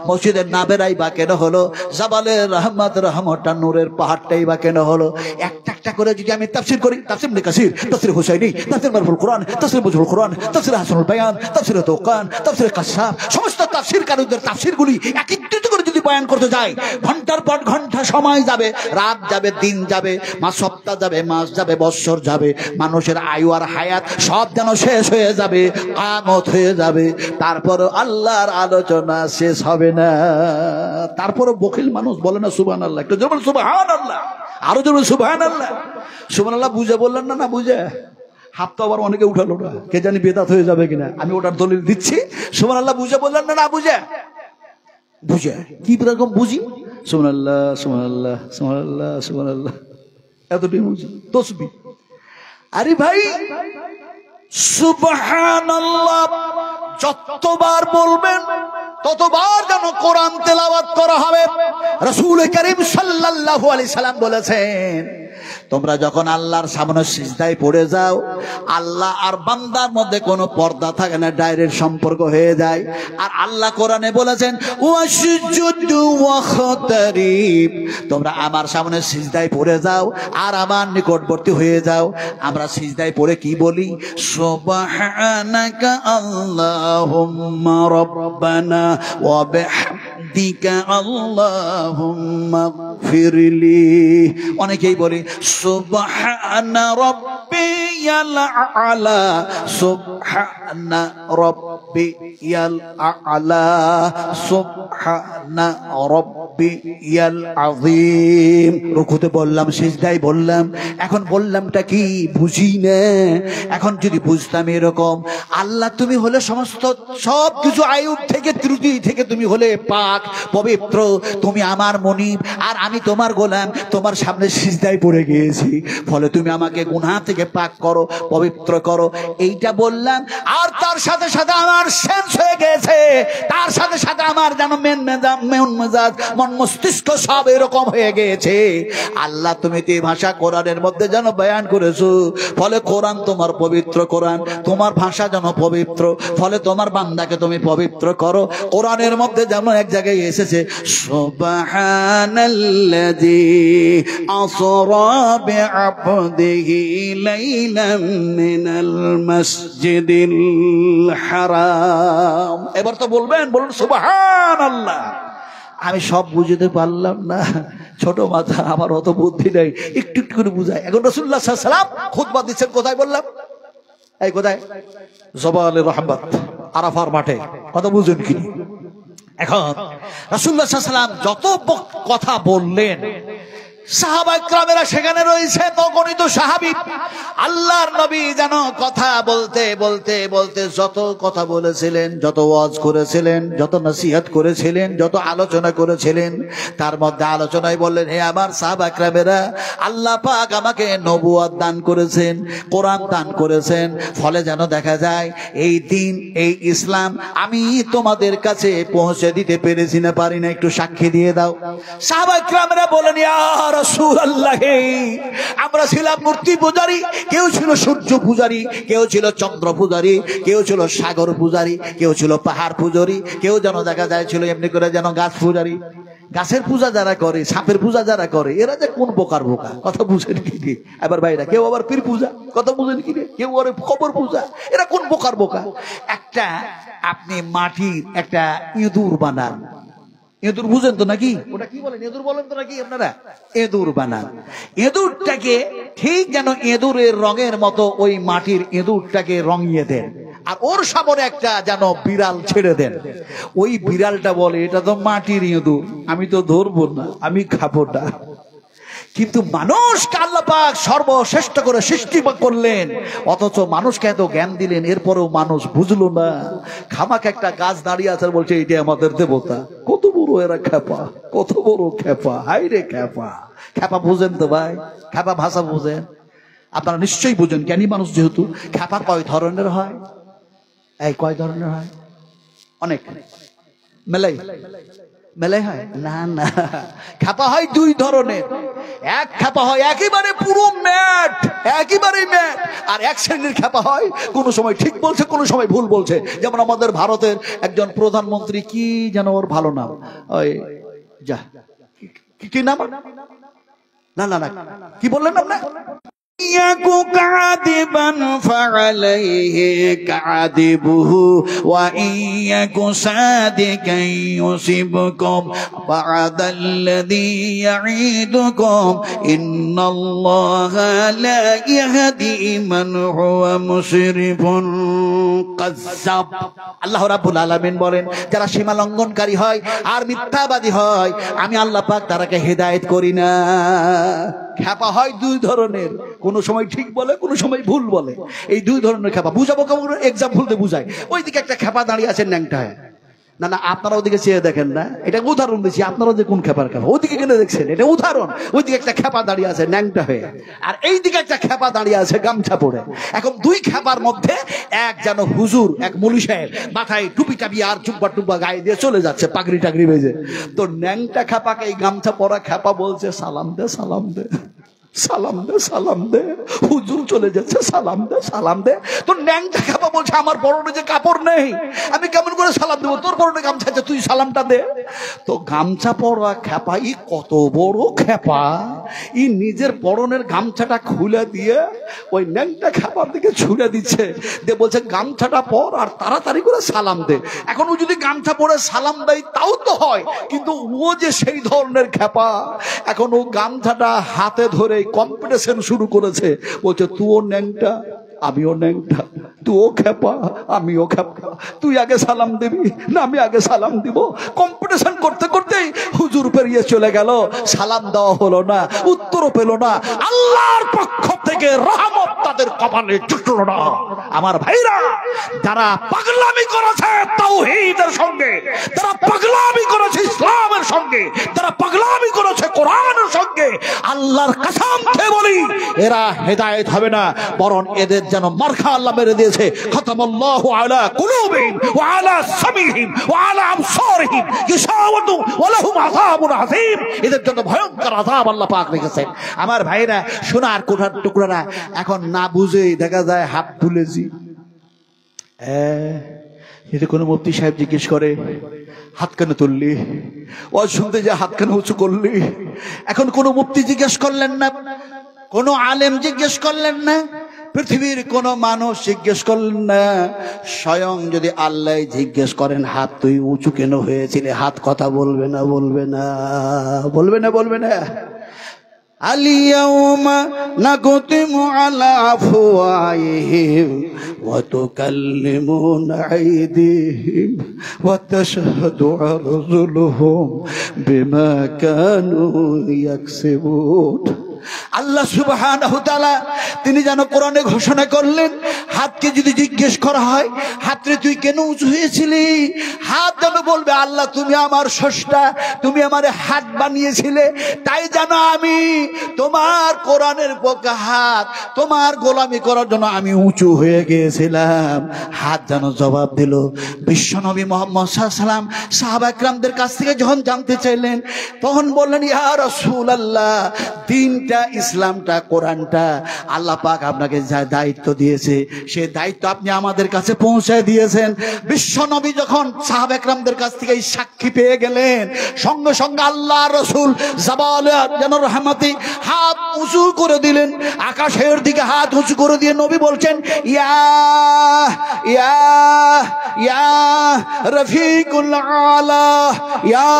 মসজিদের নাবেরাই বা কেন হলো? জাবালের রহমত, রহমতটা নূরের পাহাড়টাই বা কেন হলো? একটা একটা করে যদি আমি তাফসীর করি, তাফসীর ইবনে কাসির, তাফসীর হুসাইনি, তাফসীর মারফুল কোরআন, তাফসীর মুজহুল কোরআন, তাফসীর হাসানুল বায়ান, তাফসীর তাওকা, কোরআন, তাফসীরে কাশফ, সমস্ত তাফসীরকারীদের তাফসীরগুলি একত্রিত করে যদি বয়ান করতে যাই, ঘন্টার পর ঘন্টা সময় যাবে, রাত যাবে, দিন যাবে, সপ্তাহ যাবে, মাস যাবে, বৎসর যাবে, মানুষের আয়ু আর হায়াত সব যেন শেষ হয়ে যাবে, কিয়ামত হয়ে যাবে, তারপর আল্লাহর আলোচনা শেষ হবে না। তারপরও বখিল মানুষ বলে না সুবহানাল্লাহ। একটু জোরে বলুন সুবহানাল্লাহ, আরো জোরে সুবহানাল্লাহ। সুবহানাল্লাহ বুঝে বললেন না? না বুঝে হাত তো আবার অনেকে উঠালো না, কে জানি বেদাত হয়ে যাবে কিনা, আমি ওটার দলিল দিচ্ছি। সুবহানাল্লাহ বুঝে বললেন না? না বুঝে। বুঝে কি রকম বুঝি? সুবহানাল্লাহ সুবহানাল্লাহ সুবহানাল্লাহ সুবহানাল্লাহ, এতটাই বুঝি তাসবিহ। আরে ভাই সুবহানাল্লাহ যতবার বলবেন ততবার যেন কোরআন তেলাওয়াত করা হবে। রাসূল করিম সাল্লাল্লাহু আলাইহি সাল্লাম বলেছেন, তোমরা যখন আল্লাহর সামনে সিজদায় পড়ে যাও, আল্লাহ আর বান্দার মধ্যে কোনো পর্দা থাকে না, ডাইরেক্ট সম্পর্ক হয়ে যায়। আর আল্লাহ কোরআনে বলেছেন ওয়াসজুদু ওয়াখতারিব, তোমরা আমার সামনে সিজদায় পড়ে যাও আর আমার নিকটবর্তী হয়ে যাও। আমরা সিজদায় পড়ে কি বলি? সুবহানাকা আল্লাহুম্মা রাব্বানা ওয়া বিহামদিকা আল্লাহুম্মা গফিরলি। অনেকেই বলি সুবহানা রাব্বিয়াল আ'লা, সুবহানা রাব্বিয়াল আ'লা, সুবহানা রাব্বিয়াল আযীম। রুকুতে বললাম, সিজদায় বললাম, এখন বললামটা কি বুঝি না। এখন যদি বুঝতাম এরকম, আল্লাহ তুমি হলে সমস্ত সব কিছু আয়ুব থেকে ত্রুটি থেকে তুমি হলে পাক পবিত্র, তুমি আমার মনিব আর আমি তোমার গোলাম, তোমার সামনে সিজদায় পড়ে গিয়েছি, ফলে তুমি আমাকে গুনাহ থেকে পাক করো, পবিত্র করো, এইটা বললাম। আর তার সাথে সাথে আমার সেন্স হয়ে গেছে, তার সাথে সাথে আমার যেন মন মস্তিষ্ক সব এরকম হয়ে গিয়েছে। আল্লাহ তুমি এই ভাষা কোরআনের মধ্যে যেন বয়ান করেছো, ফলে কোরআন তোমার পবিত্র, কোরআন তোমার ভাষা যেন পবিত্র, ফলে তোমার বান্দাকে তুমি পবিত্র করো। কোরআনের মধ্যে যেমন এক জায়গায় এসেছে সুবহানাল্লাযী আসরা বিআবদিহি লাইলাম মিনাল মাসজিদিল হারাম। এবার তো বলবেন, বলুন সুবহানাল্লাহ। আমি সব বুঝতে পারলাম না, ছোট মাথা, আমার অত বুদ্ধি নেই, একটু একটু করে বুঝাই। এখন রাসূলুল্লাহ সাল্লাল্লাহু আলাইহি ওয়াসাল্লাম খুতবা দিচ্ছেন, কোথায় বললাম? এই কোথায়? জবালে রহমত, আরাফার মাঠে। কথা বুঝেন কি? এখন রাসূলুল্লাহ সাল্লাল্লাহু আলাইহি ওয়াসাল্লাম যত কথা বললেন, সাহাবায়ে কেরামেরা সেখানে রয়েছে, অগণিত সাহাবী। আল্লাহর নবী যেন কথা বলতে বলতে বলতে যত কথা বলেছিলেন, যত ওয়াজ করেছিলেন, যত নসিহত করেছিলেন, যত আলোচনা করেছিলেন, তার মধ্যে আলোচনায় বললেন, হে আমার সাহাবায়ে কেরামেরা, আল্লাহ পাক আমাকে নবুয়ত দান করেছেন, কোরআন দান করেছেন, ফলে যেন দেখা যায় এই দিন, এই ইসলাম আমি তোমাদের কাছে পৌঁছে দিতে পেরেছি না পারি না, একটু সাক্ষী দিয়ে দাও। সাহাবায়ে কেরামেরা বলেন, ইয়া রাসূলুল্লাহ, আমরা ছিলাম মূর্তি পূজারী, কেউ ছিল সূর্য পূজারী, কেউ ছিল চন্দ্র পূজারী, কেউ ছিল সাগর পূজারী, কেউ ছিল পাহাড় পূজারী, কেউ যেন দেখা যায় ছিল এমনি করে যেন গাছ পূজারী। গাছের পূজা যারা করে, সাপের পূজা যারা করে, এরা যে কোন বোকার বোকা, কথা বুঝেন কি? এবার ভাইরা, কেউ আবার পীর পূজা, কথা বুঝেন কি? কেউ আবার কবর পূজা, এরা কোন বোকার বোকা। একটা আপনি মাটির একটা ইঁদুর বানান, ইঁদুর বুঝেন তো নাকি? ওটা কি বলেন, ইঁদুর বলেন তো নাকি আপনারা? ইঁদুর বানান, ইঁদুরটাকে ঠিক যেন ইঁদুরের রঙের মতো ওই মাটির ইঁদুরটাকে রঙিয়ে দেন, আর ওর সামনে একটা যেন বিড়াল ছেড়ে দেন। ওই বিড়ালটা বলে, এটা তো মাটির ইঁদুর, আমি তো ধরবো না, আমি খাবো না। কিন্তু মানুষকে আল্লাহ পাক সর্বশ্রেষ্ঠ করে সৃষ্টি করলেন, অথচ মানুষকে এত জ্ঞান দিলেন, এরপরেও মানুষ বুঝলো না। খামাক একটা গাছ দাঁড়িয়ে আছে, বলছে এটা আমাদের দেবতা। কত বড় এরা খেপা, কত বড় খেপা, হাই রে খেপা। খেপা বুঝেন তো ভাই? খেপা ভাষা বুঝেন? আপনারা নিশ্চয়ই বুঝেন, জ্ঞানী মানুষ যেহেতু। খেপা কয় ধরনের হয়? এই কয় ধরনের হয়? অনেক। মেলাই মেলাই হয় না, না, খেপা হয় দুই ধরনের। এক খেপা হয় একেবারে পুরো ম্যাট, একেবারে ম্যাট। আর এক শ্রেণীর খেপা হয় কোনো সময় ঠিক বলছে, কোনো সময় ভুল বলছে। যেমন আমাদের ভারতের একজন প্রধানমন্ত্রী, কি যেন ওর ভালো নাম, ওই যা কি নাম, না না না, কি বললেন আপনার? يَكُ كَاذِبًا فَعَلَيْهِ كَاذِبُهُ وَإِن يَكُ صَادِقًا يُصِبْكُم بَعْضَ الَّذِي يَعِدُكُمْ إِنَّ اللَّهَ لَا يَهْدِي مَنْ هُوَ مُسْرِفٌ কাযযাব। আল্লাহ রাব্বুল আলামিন বলেন, যারা সীমা লঙ্ঘনকারী হয় আর মিথ্যাবাদী হয়, আমি আল্লাহ পাক তারাকে হেদায়েত করি না। খেপা হয় দুই ধরনের, কোন সময় ঠিক বলে, কোন সময় ভুল বলে। এই দুই ধরনের খেপা বুঝাবো কেমন, এক্সাম্পল দিয়ে বুঝাই। ওইদিকে একটা খেপা দাঁড়িয়ে আছে ন্যাংটায়, না না আপনারা ওদিকে চেয়ে দেখেন না, এটা উদাহরণ দিচ্ছি, আপনারা যে কোন খেপার খেপা ওদিকে কেন দেখছেন, এটা উদাহরণ। ওইদিকে একটা খেপা দাঁড়িয়ে আছে ন্যাংটা হয়ে, আর এইদিকে একটা খেপা দাঁড়িয়ে আছে গামছা পরে। এখন দুই খেপার মধ্যে এক যেন হুজুর, এক মৌলী সাহেব, মাথায় টুপি টাপি আর চুব্বা টুব্বা গায়ে দিয়ে চলে যাচ্ছে পাগড়ি টাগড়ি বেজে। তো ন্যাংটা খেপাকে এই গামছা পরা খেপা বলছে, সালাম দে, সালাম দে, সালাম দে, সালাম দে, হুজুর চলে যাচ্ছে, সালাম দে, সালাম দে। তো ন্যাংটা খেপা বলছে, আমার পরনে যে কাপড় নেই, আমি কেমন করে সালাম দেবো, তোর পরনে গামছা আছে, তুই সালামটা দে। তো গামছা পরা খেপা, ই কত বড় খেপা, ই নিজের পরনের গামছাটা খুলে দিয়ে ওই ন্যাংটা খেপার দিকে ছুড়ে দিচ্ছে, দে বলছে গামছাটা পর আর তাড়াতাড়ি করে সালাম দে। এখন ও যদি গামছা পরে সালাম দেয় তাও তো হয়, কিন্তু ও যে সেই ধরনের খেপা, এখন ও গামছাটা হাতে ধরে কম্পিটিশন শুরু করেছে, বলছে তুইও ন্যাংটা আমিও ন্যাংটা, তুইও খেপা আমিও খেপা, তুই আগে সালাম দিবি না আমি আগে সালাম দিব। কম্পিটিশন করতে করতেই হুজুর পেরিয়ে চলে গেল, সালাম দেওয়া হলো না, উত্তরও পেল না। আল্লাহর পক্ষ থেকে রহমত তাদের কপালে জুটলো না। আমার ভাইরা, যারা পাগলামি করেছে তাওহীদের সঙ্গে, যারা পাগলামি করেছে ইসলামের সঙ্গে, যারা পাগলামি করেছে কোরআনের সঙ্গে, আল্লাহর কসম খেয়ে বলি এরা হেদায়েত হবে না, বরং এদের যেন মারখা আল্লাহ মেরে দিয়েছে। খতামাল্লাহু আলা কুলুবিহিম ওয়া আলা সামিহিম ওয়া আলা আবসারিহিম গিশাওয়াতু ওয়া লাহুম আযাবুন আযীম। এদের জন্য ভয়ঙ্কর আযাব আল্লাহ পাক রেখেছেন। আমার ভাইরা, সোনার কোঠার টুকরারা, এখন না বুঝেই দেখা যায় হাত তুলেছি। যদি কোনো মুফতি সাহেব জিজ্ঞেস করে হাত কেন তুললি, ওয়াজ শুনতে যে হাত কেন উঁচু করলি, এখন কোনো মুফতি জিজ্ঞেস করলেন না, কোনো আলেম জিজ্ঞেস করলেন না, পৃথিবীর কোন মানুষ জিজ্ঞেস করলেন না, স্বয়ং যদি আল্লাহ জিজ্ঞেস করেন হাত তুই উঁচু কেন হয়েছিলে, হাত কথা বলবে না, বলবে না, বলবে না, বলবে না। আলিয়াউমা নাকুতিমু আলা আফওয়াহিহিম ওয়া তুকাল্লিমুনা আইদিহিম ওয়া তাশহাদু আরজুলুহুম বিমা কানু ইয়াকসিবুন। আল্লাহ সুবহানাহু ওয়া তাআলা তিনি যেন কোরআনে ঘোষণা করলেন, হাতকে যদি জিজ্ঞেস করা হয় হাতরে তুই কেন উঁচু হয়েছিলি, হাত যেন বলবে আল্লাহ তুমি আমার স্রষ্টা, তুমি আমার হাত বানিয়েছিলে, তাই যেন আমি তোমার কোরআনের পক্ষে হাত, তোমার গোলামি করার জন্য আমি উঁচু হয়ে গিয়েছিলাম। হাত যেন জবাব দিল। বিশ্বনবী মুহাম্মদ সাল্লাল্লাহু আলাইহি ওয়াসাল্লাম সাহাবা একরামদের কাছ থেকে যখন জানতে চাইলেন, তখন বললেন ইয়া রাসূলুল্লাহ, দিনটা, ইসলামটা, কোরআনটা আল্লাহ পাক আপনাকে যা দায়িত্ব দিয়েছে সেই দায়িত্ব আপনি আমাদের কাছে পৌঁছে দিয়েছেন। বিশ্বনবী যখন সাহাবা একরামদের কাছ থেকে এই সাক্ষী পেয়ে গেলেন, সঙ্গে সঙ্গে আল্লাহ রাসূল জাবালে যেন রহমতি হাত উঁচু করে দিলেন, আকাশের দিকে হাত উঁচু করে দিয়ে নবী বলছেন ইয়া ইয়া ইয়া রফিকুল আলা, ইয়া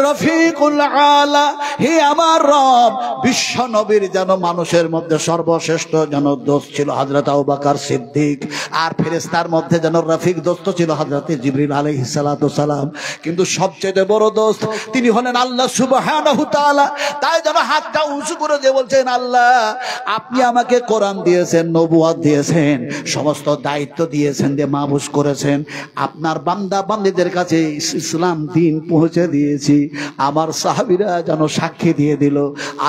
রফিকুল আলা, হে আমার রব। বিশ্ব নবীর যেন মানুষের মধ্যে সর্বশ্রেষ্ঠ যেন দোস্ত ছিল হযরত আবু বকর সিদ্দিক, আর ফেরেশতার মধ্যে যেন রফিক দোস্ত ছিল হযরত জিবরিল আলাইহিস সালাতু সালাম, কিন্তু সবচেয়ে বড় দোস্ত তিনি হলেন আল্লাহ সুবহানাহু ওয়া তাআলা। তাই যেন হাতটা উঁচু করে দিয়ে বলছেন আল্লাহ আপনি আমাকে কোরআন দিয়েছেন, নবুয়ত দিয়েছেন, সমস্ত দায়িত্ব দিয়েছেন, দিয়ে মাবুস করেছেন, আপনার বান্দা বান্দীদের কাছে ইসলাম দিন পৌঁছে দিয়েছি। আমার সাহাবীরা যেন সাক্ষী দিয়ে দিল,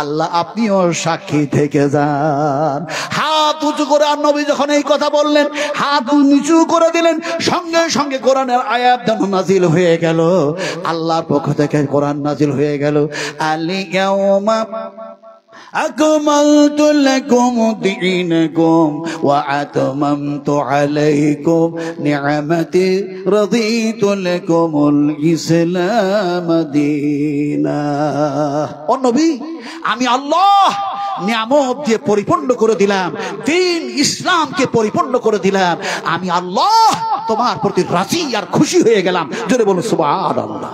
আল্লাহ আপনিও সাক্ষী থেকে যান। হাত উঁচু করে, আর নবী যখন এই কথা বললেন হাত নিচু করে দিলেন, সঙ্গে সঙ্গে কোরআনের আয়াত যেন নাজিল হয়ে গেল, আল্লাহর পক্ষ থেকে কোরআন নাজিল হয়ে গেল। আলিয়াউমা আকমালতু লাকুম দীনাকুম ওয়া আতমামতু আলাইকুম নি'মাতি রাদিতু লাকুমুল ইসলাম দীনা। ও নবী, আমি আল্লাহ নিয়ামত দিয়ে পরিপূর্ণ করে দিলাম, দ্বীন ইসলামকে পরিপূর্ণ করে দিলাম। আমি আল্লাহ তোমার প্রতি রাজি আর খুশি হয়ে গেলাম। জোরে বলুন সুবহানাল্লাহ।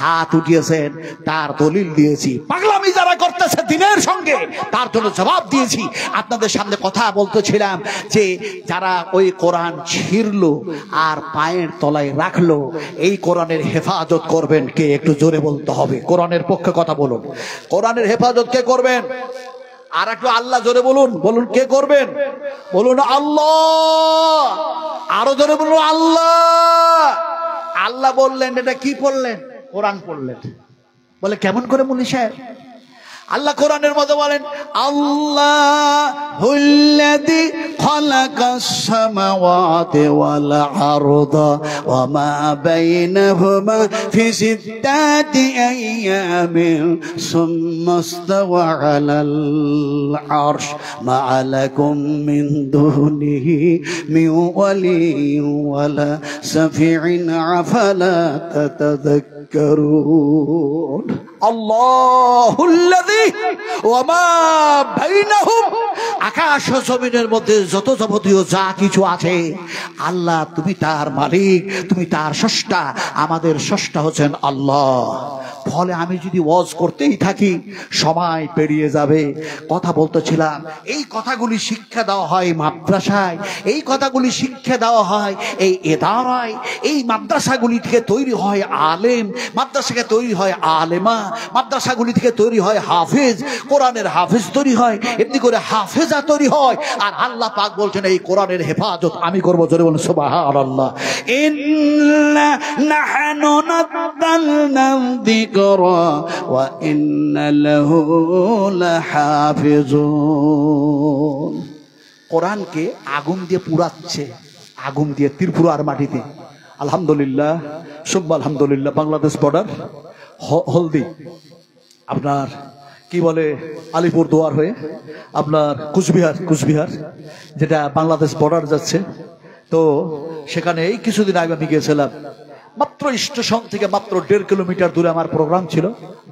হাত উঠিয়েছেন, তার দলিল দিয়েছি। পাগলামি যারা করতেছে দিনের সঙ্গে, তার জন্য জবাব দিয়েছি। আপনাদের সামনে কথা বলতেছিলাম যে যারা ওই কোরআন ছিঁড়লো আর পায়ের তলায় রাখলো, এই কোরআনের হেফাজত করবেন কে? একটু জোরে বলতে হবে। কোরআনের পক্ষে কথা বলুন। কোরআনের হেফাজত কে করবেন? আর একটু আল্লাহ জোরে বলুন। বলুন কে করবেন? বলুন আল্লাহ। আরো জোরে বলুন আল্লাহ। আল্লাহ বললেন, এটা কি পড়লেন? কোরআন পড়লেন। বলে কেমন করে মুনি সাহেব? আল্লাহ কোরআনের মধ্যে বলেন, আল্লাহুল্লাযী খালাকাস সামাওয়াতি ওয়াল আরদা ওয়া মা বাইনাহুমা ফি সিত্তাতি আইয়ামিন সুম্মা ইসতাওয়া আলাল আরশ মা লাকুম মিন দুনিহি মিন ওয়ালিয়্যিন ওয়ালা শাফি'in আফালা তাতাযাক্কারুন। আল্লাহুল্লাযী ওয়া মা বাইনাহুম, আকাশ ও জমিনের মধ্যে যত যাবতীয় যা কিছু আছে, আল্লাহ তুমি তার মালিক, তুমি তার স্রষ্টা। আমাদের স্রষ্টা হচ্ছেন আল্লাহ। ফলে আমি যদি ওয়াজ করতেই থাকি সময় পেরিয়ে যাবে। কথা বলতেছিলাম, এই কথাগুলি শিক্ষা দেওয়া হয় মাদ্রাসায়, এই কথাগুলি শিক্ষা দেওয়া হয় এই ইদারায়, এই মাদ্রাসাগুলি থেকে তৈরি হয় আলেম, মাদ্রাসা থেকে তৈরি হয় আলেমা, মাদ্রাসাগুলি থেকে তৈরি হয় হাফেজ, কোরআনের হাফেজ তৈরি হয়, এমনি করে হাফেজা তৈরি হয়। আর আল্লাহ পাক বলছেন এই কোরআনের হেফাজত আমি করবো। জোরে বলুন সুবহানাল্লাহ। ইন্না নাহনু নাযালনা যিকরা ওয়া ইন্না লাহু লাহাফিজুন। কোরআনকে আগুন দিয়ে পুড়াচ্ছে, আগুন দিয়ে ত্রিপুরার মাটিতে। আলহামদুলিল্লাহ সুবহান আলহামদুলিল্লাহ। বাংলাদেশ বর্ডার হলদি, আপনার কি বলে আলিপুর দুয়ার হয়ে আপনার কুচবিহার যেটা বাংলাদেশ বর্ডার যাচ্ছে। তো সেখানে এই কিছুদিন আগে আমি গিয়েছিলাম। মাত্র স্টেশন থেকে মাত্র 1.5 কিলোমিটার দূরে আমার প্রোগ্রাম ছিল।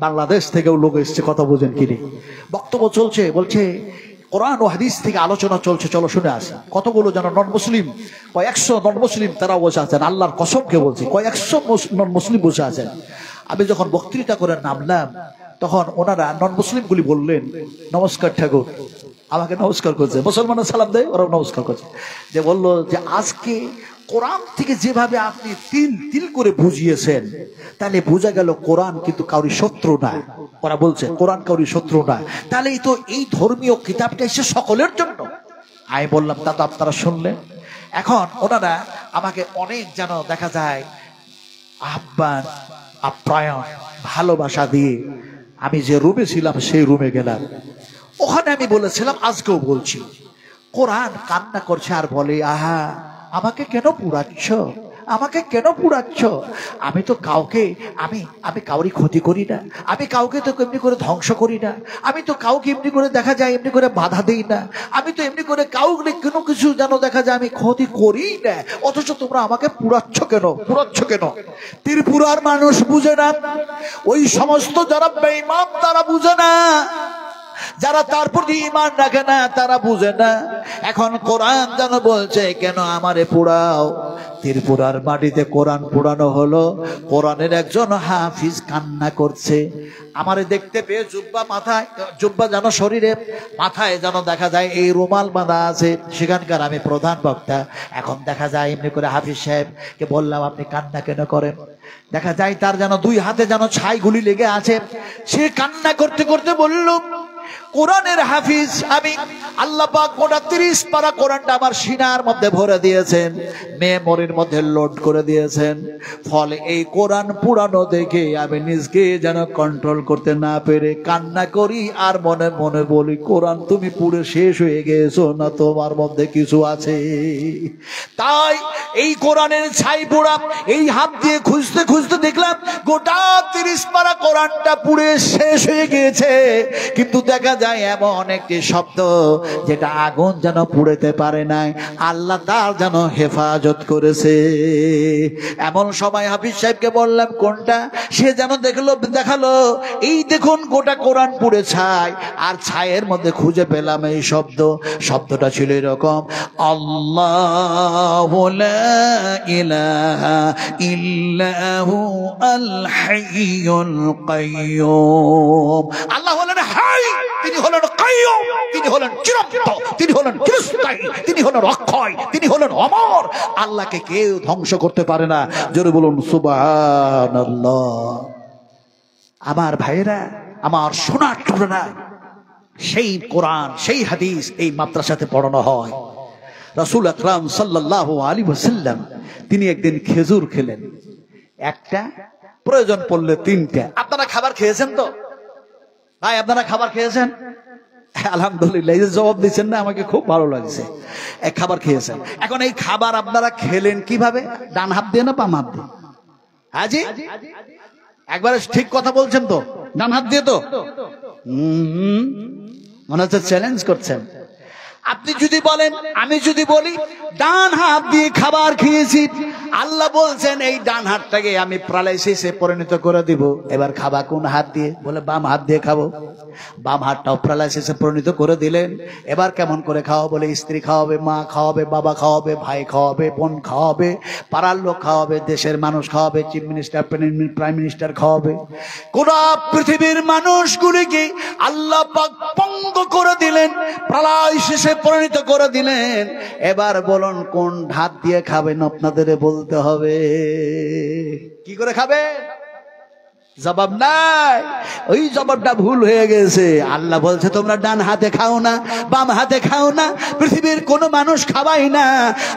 বাংলাদেশ থেকেও লোক এসছে, কথা বোঝেন কিনি। বক্তব্য চলছে, বলছে কোরআন ও হাদিস থেকে আলোচনা চলছে, চলো শুনে আসি। কতগুলো যেন নন মুসলিম, কয়েকশো নন মুসলিম তারা বসে আছেন। আল্লাহর কসমকে বলছি, কয়েকশো নন মুসলিম বসে আছেন। আমি যখন বক্তৃতা করে নামলাম, তখন ওনারা নন মুসলিম গুলি বললেন, নমস্কার ঠাকুর। আমাকে নমস্কার করছে, মুসলমানের সালাম দেয়, ওরা নমস্কার করছে। যে বললো যে আজকে কোরআন থেকে যেভাবে আপনি তিল তিল করে বুঝিয়েছেন, তাহলে বোঝা গেল কোরআন কিন্তু কাউরি শত্রু না। ওরা বলছে কোরআন কাউরি শত্রু না, তাহলে তো এই ধর্মীয় কিতাবটা এসে সকলের জন্য। আমি বললাম তা তো আপনারা শুনলেন। এখন ওনারা আমাকে অনেক যেন দেখা যায় আহ্বান, আপ্যায়ন, ভালোবাসা দিয়ে আমি যে রুমে ছিলাম সেই রুমে গেলাম। ওখানে আমি বলেছিলাম, আজকেও বলছি, কোরআন কান্না করছে আর বলে, আহা আমাকে কেন পুরাচ্ছ, আমাকে কেন পুরাচ্ছ? আমি তো কাউকে আমি কাউরি ক্ষতি করি না, আমি কাউকে তো এমনি করে ধ্বংস করি না, আমি তো কাউকে এমনি করে দেখা যায় এমনি করে বাধা দিই না, আমি তো এমনি করে কাউকে কোনো কিছু যেন দেখা যায় আমি ক্ষতি করি না। অথচ তোমরা আমাকে পুরাচ্ছ কেন, পুরাচ্ছ কেন? ত্রিপুরার মানুষ বুঝে না, ওই সমস্ত যারা বেঈমান তারা বুঝে না, যারা তার প্রতি ঈমান রাখে না তারা বুঝে না। এখন কোরআন যেন বলছে কেন আমারে পোড়াও। ত্রিপুরার মাটিতে কোরআন পোড়ানো হলো, কোরআনের একজন হাফিজ কান্না করছে। আমারে দেখতে পেয়ে জুব্বা মাথায়, জুব্বা যেন শরীরে, মাথায় যেন দেখা যায় এই রুমাল বাঁধা আছে, সেখানকার আমি প্রধান বক্তা। এখন দেখা যায় এমনি করে হাফিজ সাহেবকে বললাম আপনি কান্না কেন করেন? দেখা যায় তার যেন 2 হাতে যেন ছাইগুলি লেগে আছে। সে কান্না করতে করতে বলল, কোরআনের হাফিজ আমি, আল্লাহ পাক গোটা 30 পারা কোরআনটা আমার সিনার মধ্যে ভরে দিয়েছেন, মেমোরির মধ্যে লোড করে দিয়েছেন। ফলে এই কোরআন পুরানো দেখে আমি নিজকে যেন কন্ট্রোল করতে না পেরে কান্না করি আর মনে মনে বলি, কোরআন তুমি পুরো শেষ হয়ে গেছো না, তোমার মধ্যে কিছু আছে। তাই এই কোরআনের ছাই পোড়া এই হাত দিয়ে খুঁজতে খুঁজতে দেখলাম গোটা 30 পারা কোরআনটা পুড়ে শেষ হয়ে গিয়েছে। কিন্তু দেখা যায় এমন একটি শব্দ যেটা আগুন যেন পুড়েতে পারে নাই, আল্লাহ তার যেন হেফাজত করেছে। এমন সময় হাফিজ সাহেবকে বললাম কোনটা, সে যেন দেখালো এই দেখুন গোটা কোরআন পুড়ে ছাই, আর ছায়ের মধ্যে খুঁজে পেলাম এই শব্দটা ছিল এরকম, আল্লাহু লা ইলাহা ইল্লাহু আল হাইয়ুল কাইয়্যুম। আল্লাহ হলেন হাই, তিনি হলেন কাইয়্যুম, তিনি হলেন চিরন্তন, তিনি হলেন চিরস্থায়ী, তিনি হলেন অক্ষয়, তিনি হলেন অমর। আল্লাহকে কেউ ধ্বংস করতে পারে না। জোরে বলুন সুবহানাল্লাহ। আমার ভাইয়েরা, আমার সোনার টুকরা, সেই কোরআন সেই হাদিস এই মাদ্রাসাতে পড়ানো হয়। রাসূল আকরাম সাল্লাল্লাহু আলাইহি ওয়াসাল্লাম তিনি একদিন খেজুর খেলেন, একটা, প্রয়োজন পড়লে তিনটা। আপনারা খাবার খেয়েছেন তো ভাই? আপনারা খাবার খেয়েছেন? আলহামদুলিল্লাহ, এই যে জবাব দিচ্ছেন না, আমাকে খুব ভালো লাগছে। এক খাবার খেয়েছেন। এখন এই খাবার আপনারা খেলেন কিভাবে? ডান হাত দিয়ে না বাম হাত দিয়ে? হাজি একবারে ঠিক কথা বলছেন তো? ডান হাত দিয়ে তো? মনে হচ্ছে চ্যালেঞ্জ করছেন। আপনি যদি বলেন, আমি যদি বলি ডান হাত দিয়ে খাবার খেয়েছি, আল্লাহ বলছেন এই ডান হাতটাকে আমি প্যারালাইসিসে পরিণত করে দিব। এবার খাবা কোন হাত দিয়ে? বলে বাম হাত দিয়ে খাবো। বাম হাতটাও প্যারালাইসিসে পরিণত করে দিলেন। এবার কেমন করে খাওয়া? বলে স্ত্রী খাওয়াবে, মা খাওয়াবে, বাবা খাওয়াবে, ভাই খাওয়াবে, বোন খাওয়াবে, পাড়ার লোক খাওয়াবে, দেশের মানুষ খাওয়াবে, চিফ মিনিস্টার, প্রাইম মিনিস্টার খাওয়াবে। কোন পৃথিবীর মানুষগুলিকে আল্লাহ পাক পঙ্গ করে দিলেন, প্যারালাইসিসে পরিণত করে দিলেন। এবার বলুন কোন হাত দিয়ে খাবেন? আপনাদের বলতে হবে। কি করে খাবে? জবাব নাই। ওই জবাবটা ভুল হয়ে গেছে। আল্লাহ বলছে তোমরা ডান হাতে খাও না, বাম হাতে খাও না, পৃথিবীর কোন মানুষ খাবাই না।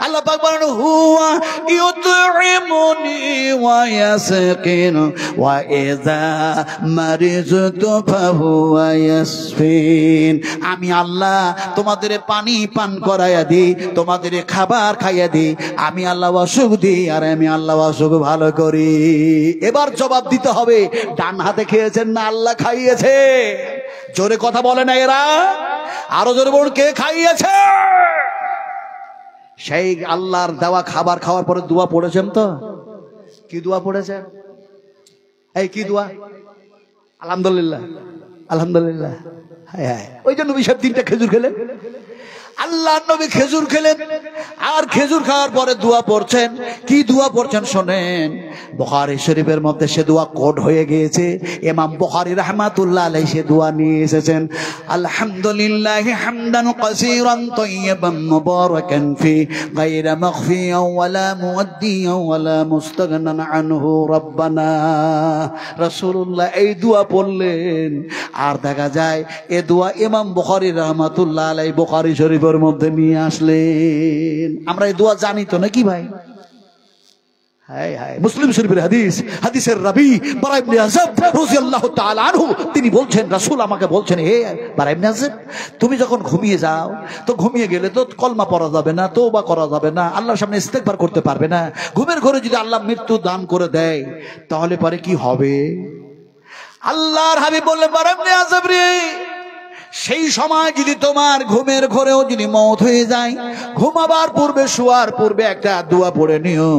আল্লাহ পাক বলেন হুয়া ইউতইমুনি ওয়া ইয়াসকিন ওয়া ইযা মারিজতু ফাহুয়া ইয়াসফিন। আমি আল্লাহ তোমাদের পানি পান করাইয়া দিই, তোমাদের খাবার খাইয়া দিই। আমি আল্লাহ অসুখ দিই, আর আমি আল্লাহ অসুখ ভালো করি। এবার জবাব দিতে হবে, ডান হাতে খেয়েছেন না আল্লাহ খাইয়েছে? জোরে কথা বলে না এরা? আরো জোরে বলুন, কে খাইয়েছে? সেই আল্লাহর দেওয়া খাবার খাওয়ার পরে দোয়া পড়েছেন তো? কি দোয়া পড়েছেন? এই কি দোয়া? আলহামদুলিল্লাহ, আলহামদুলিল্লাহ। হায় হায়, ওই জন্য নবী সাহেব তিনটা খেজুর খেলেন। আল্লাহ নবী খেজুর খেলেন, আর খেজুর খাওয়ার পরে দোয়া পড়ছেন। কি দোয়া পড়ছেন শোনেন। বুখারী শরীফের মধ্যে সে দোয়া কোড হয়ে গিয়েছে। ইমাম বুখারী রাহমাতুল্লাহ আলাইহি সে দোয়া নিয়ে এসেছেন। আলহামদুলিল্লাহি হামদান কাসীরান তাইয়িবান মুবারাকান ফি গায়রা মাগফিয়ান ওয়ালা মুওয়াদ্দিয়ান ওয়ালা মুস্তাগনান আনহু রাব্বানা। রাসূলুল্লাহ এই দোয়া পড়লেন, আর দেখা যায় এই দোয়া ইমাম বুখারী রাহমাতুল্লাহ আলাইহি বুখারী শরীফের মধ্যে নিয়ে আসলেন। আমরা এই দোয়া জানি তো নাকি ভাই? হায় হায়, মুসলিম শরীফের হাদিস, হাদিসের রাবী বারা ইবনে আযব রাদিয়াল্লাহু তাআলা আনহু তিনি বলছেন, রাসূল আমাকে বলছেন, হে বারা ইবনে আযব, তুমি যখন ঘুমিয়ে যাও তো ঘুমিয়ে গেলে তো কলমা পড়া যাবে না, তওবা করা যাবে না, আল্লাহর সামনে ইস্তেগফার করতে পারবে না। ঘুমের ঘরে যদি আল্লাহ মৃত্যু দান করে দেয় তাহলে পরে কি হবে? আল্লাহর হাবিব বললেন, বারা ইবনে আযব রে, সেই সময় যদি তোমার ঘুমের ঘরেও যদি মওত হয়ে যায়, ঘুমাবার পূর্বে, শোয়ার পূর্বে একটা দোয়া পড়ে নিও।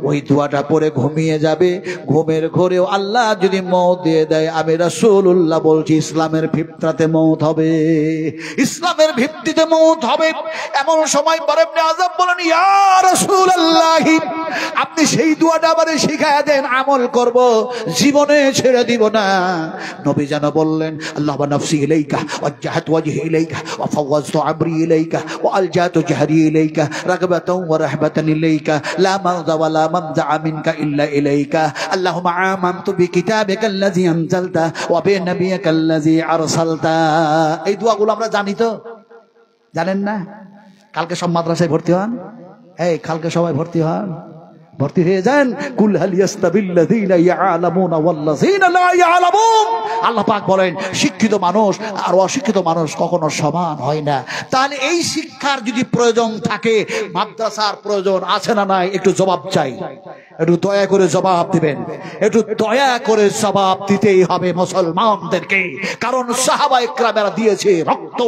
ওই দোয়াটা পড়ে ঘুমিয়ে যাবে। ঘুমের ঘরেও আল্লাহ যদি মওত দিয়ে দেয়, আমি রাসূলুল্লাহ বলছি ইসলামের ফিতরাতে মওত হবে, ইসলামের ভিত্তিতে মওত হবে। এমন সময় বারা ইবনে আযব বলেন, ইয়া রাসূলুল্লাহ, আপনি সেই দোয়াটা আমারে শিখায়া দেন, আমল করব, জীবনে ছেড়ে দিব না। নবী যেন বললেন, আল্লাহুম্মা নাফসি ইলাইকা وجهت وجهي إليك وفوضت عمري إليك وألجأت جهري إليك رغبة ورهبة إليك لا ملجأ ولا منجا منك إلا إليك اللهم آمنت بكتابك الذي أنزلت وبنبيك الذي أرسلت। এই দোয়াগুলো আমরা জানি তো? জানেন না? কালকে সব মাদ্রাসায় ভর্তি হন। এই কালকে সবাই ভর্তি হন, ভর্তি হয়ে যান। কুল হাল ইয়াস্তাবিল্লাযীনা ইয়ালামুনা ওয়াল্লাযীনা লা ইয়ালামুন। আল্লাহ পাক বলেন শিক্ষিত মানুষ আর অশিক্ষিত মানুষ কখনো সমান হয় না। তাহলে এই শিক্ষার যদি প্রয়োজন থাকে, মাদ্রাসার প্রয়োজন আছে না নাই? একটু জবাব চাই, একটু দয়া করে জবাব দিবেন, একটু দয়া করে জবাব দিতেই হবে মুসলমানদেরকে। কারণ সাহাবায়ে কেরামেরা দিয়েছে রক্ত,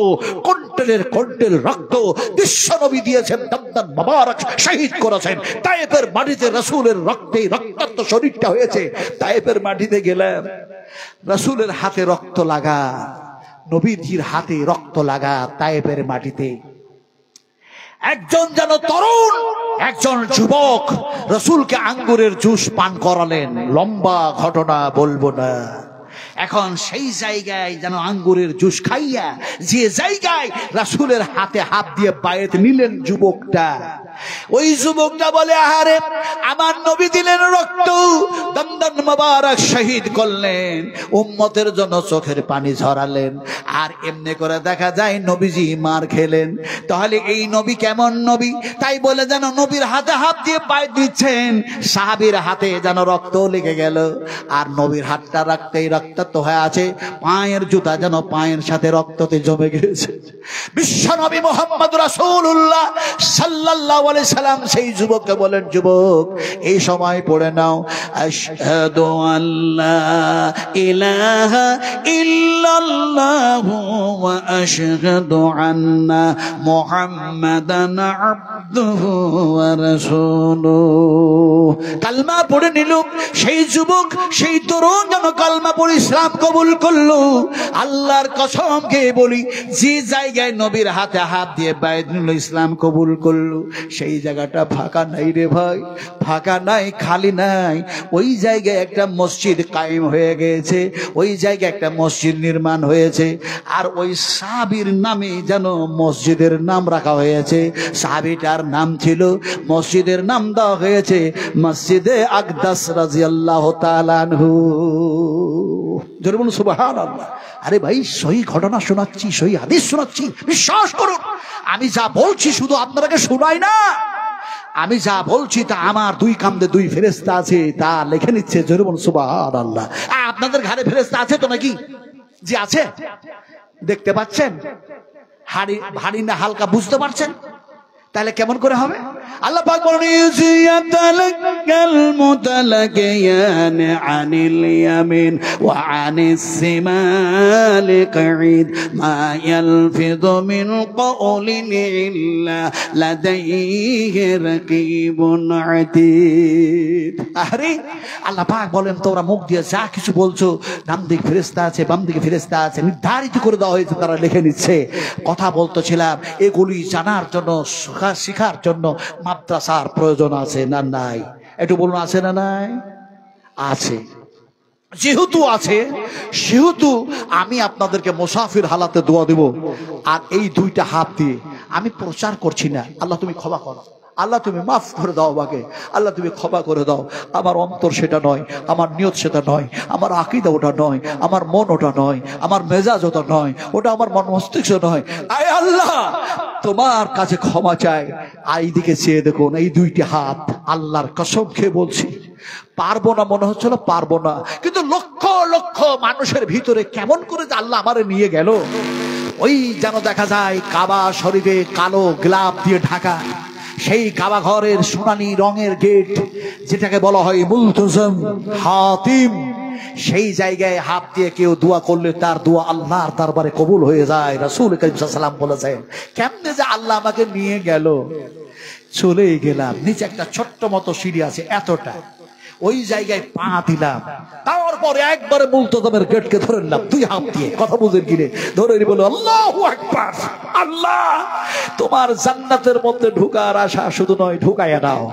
কন্টেল রক্ত। বিশ্বনবী দিয়েছেন দমদম মোবারক শহীদ করেছেন। তায়েফের মাটিতে রাসূলের রক্তে রক্তাক্ত শরীরটা হয়েছে। তায়েফের মাটিতে গেলাম, রাসূলের হাতে রক্ত লাগা, নবীজির হাতে রক্ত লাগা। তায়েফের মাটিতে একজন যেন তরুণ, একজন যুবক রাসূলকে আঙ্গুরের জুস পান করালেন। লম্বা ঘটনা বলবো না। এখন সেই জায়গায় যেন আঙ্গুরের জুস খাইয়া যে জায়গায় রাসূলের হাতে হাত দিয়ে বায়াত নিলেন যুবকটা, ওই যুবকটা বলে, আহারে আমার নবী দিলেন রক্ত, দমদম মোবারক শহীদ করলেন, উম্মতের জন্য চোখের পানি ঝরালেন, আর এমনি করে দেখা যায় নবীজি মার খেলেন। তাহলে এই নবী কেমন নবী? তাই বলে যেন নবীর হাতে হাত দিয়ে বায়াত দিচ্ছেন, সাহাবীর হাতে যেন রক্ত লেগে গেল। আর নবীর হাতটা রাখতেই রক্তাক্ত হয়ে আছে, পায়ের জুতা যেন পায়ের সাথে রক্ততে জমে গেছে। বিশ্বনবী মুহাম্মদ রাসূলুল্লাহ সাল্লাল্লাহু আলাইহি সাল্লাম সেই যুবককে বলেন, যুবক এই সময় পড়ে নাও, আশহাদু আল্লা ইলাহা ইল্লাল্লাহু ওয়া আশহাদু আন্না মুহাম্মাদান আবদুহু ওয়া রাসূলুহু। কালমা পড়ে নিল সেই যুবক, সেই তরুণ যেন কালমা পড়ে ইসলাম কবুল করলো। আল্লাহর কসম খেয়ে বলি, যে জায়গায় নবীর হাতে হাত দিয়ে বায়াত নিল, ইসলাম কবুল করলো, সেই জায়গাটা ফাঁকা নাই রে ভাই, ফাঁকা নাই, খালি নাই। ওই জায়গায় একটা মসজিদ কায়েম হয়ে গেছে, ওই জায়গায় একটা মসজিদ নির্মাণ হয়েছে। আর ওই সাহাবীর নামে যেন মসজিদের নাম রাখা হয়েছে। সাহাবীটার নাম ছিল, মসজিদের নাম দেওয়া হয়েছে মসজিদে আকদাস রাদিয়াল্লাহু তাআলা আনহু। জোরে বলুন সুবহানাল্লাহ। আরে ভাই, সহি ঘটনা শোনাচ্ছি, সহি হাদিস শোনাচ্ছি, বিশ্বাস করুন। আমি যা বলছি শুধু আপনাকে শোনাই না, আমি যা বলছি তা আমার দুই কান্দে দুই ফেরেশতা আছে, তা লিখে নিচ্ছে। জোরে বলুন সুবহানাল্লাহ। আপনাদের ঘরে ফেরেশতা আছে তো নাকি? যে আছে, দেখতে পাচ্ছেন? ভারী না হালকা বুঝতে পারছেন? তাহলে কেমন করে হবে? আল্লাহ পাক বলেন, ইয়াতালাক্কাল মুতালাক্কিয়ান আনিল ইয়ামিন ওয়া আনিস শিমালি কাঈদ মা ইয়ালফিযু মিন কওলিন ইল্লা লাদাইহি রাকীবুন আতীদ। আরে আল্লাহ পাক বলেন, তোমরা মুখ দিয়ে যা কিছু বলছো, ডান দিকে ফেরেশতা আছে, বাম দিকে ফেরেশতা আছে, নির্ধারিত করে দেওয়া হয়েছে, তারা লিখে নিচ্ছে। কথা বলতেছিলাম, এগুলি জানার জন্য, শিখার জন্য মাদ্রাসার প্রয়োজন আছে না নাই? একটু বলুন, আছে না নাই? আছে। যেহেতু আছে, সেহেতু আমি আপনাদেরকে মুসাফির হালাতে দোয়া দেব। আর এই দুইটা হাত দিয়ে আমি প্রচার করছি না, আল্লাহ তুমি ক্ষমা করো, আল্লাহ তুমি মাফ করে দাও আমাকে, আল্লাহ তুমি ক্ষমা করে দাও। আমার অন্তর সেটা নয়, আমার নিয়ত সেটা নয়, আমার আকীদা ওটা নয়, আমার মন ওটা নয়, আমার মেজাজ ওটা নয়, ওটা আমার মন মস্তিষ্ক নয়। আয় আল্লাহ, তোমার কাছে ক্ষমা চাই। আর এইদিকে চেয়ে দেখুন, এই দুইটি হাত, আল্লাহর কসম খেয়ে বলছি, পারবো না মনে হচ্ছিল, পারবো না, কিন্তু লক্ষ লক্ষ মানুষের ভিতরে কেমন করে যে আল্লাহ আমারে নিয়ে গেল। ওই যেন দেখা যায় কাবা শরীফে কালো গ্লাভ দিয়ে ঢাকা সেই কাবা ঘরের সোনালী রঙের গেট, যেটাকে বলা হয় মুলতজম হাতিম, সেই জায়গায় হাত দিয়ে কেউ দোয়া করলে তার দোয়া আল্লাহর দরবারে কবুল হয়ে যায়। রাসূল করিম সাল্লাল্লাহু আলাইহি ওয়াসাল্লাম বলেছেন, কেমনে যে আল্লাহ আমাকে নিয়ে গেল। চলে গেলাম, নিচে একটা ছোট্ট মতো সিঁড়ি আছে, এতটা, ওই জায়গায় পা দিলাম, তারপরে একবারে মুলতজমের গেটকে ধরে নিলাম দুই হাত দিয়ে। কথা বুঝেন কিনে ধরে বলো, আল্লাহু আকবার, আল্লাহ তোমার জান্নাতের মধ্যে ঢুকার আশা শুধু নয়, ঢুকাইয়া দাও।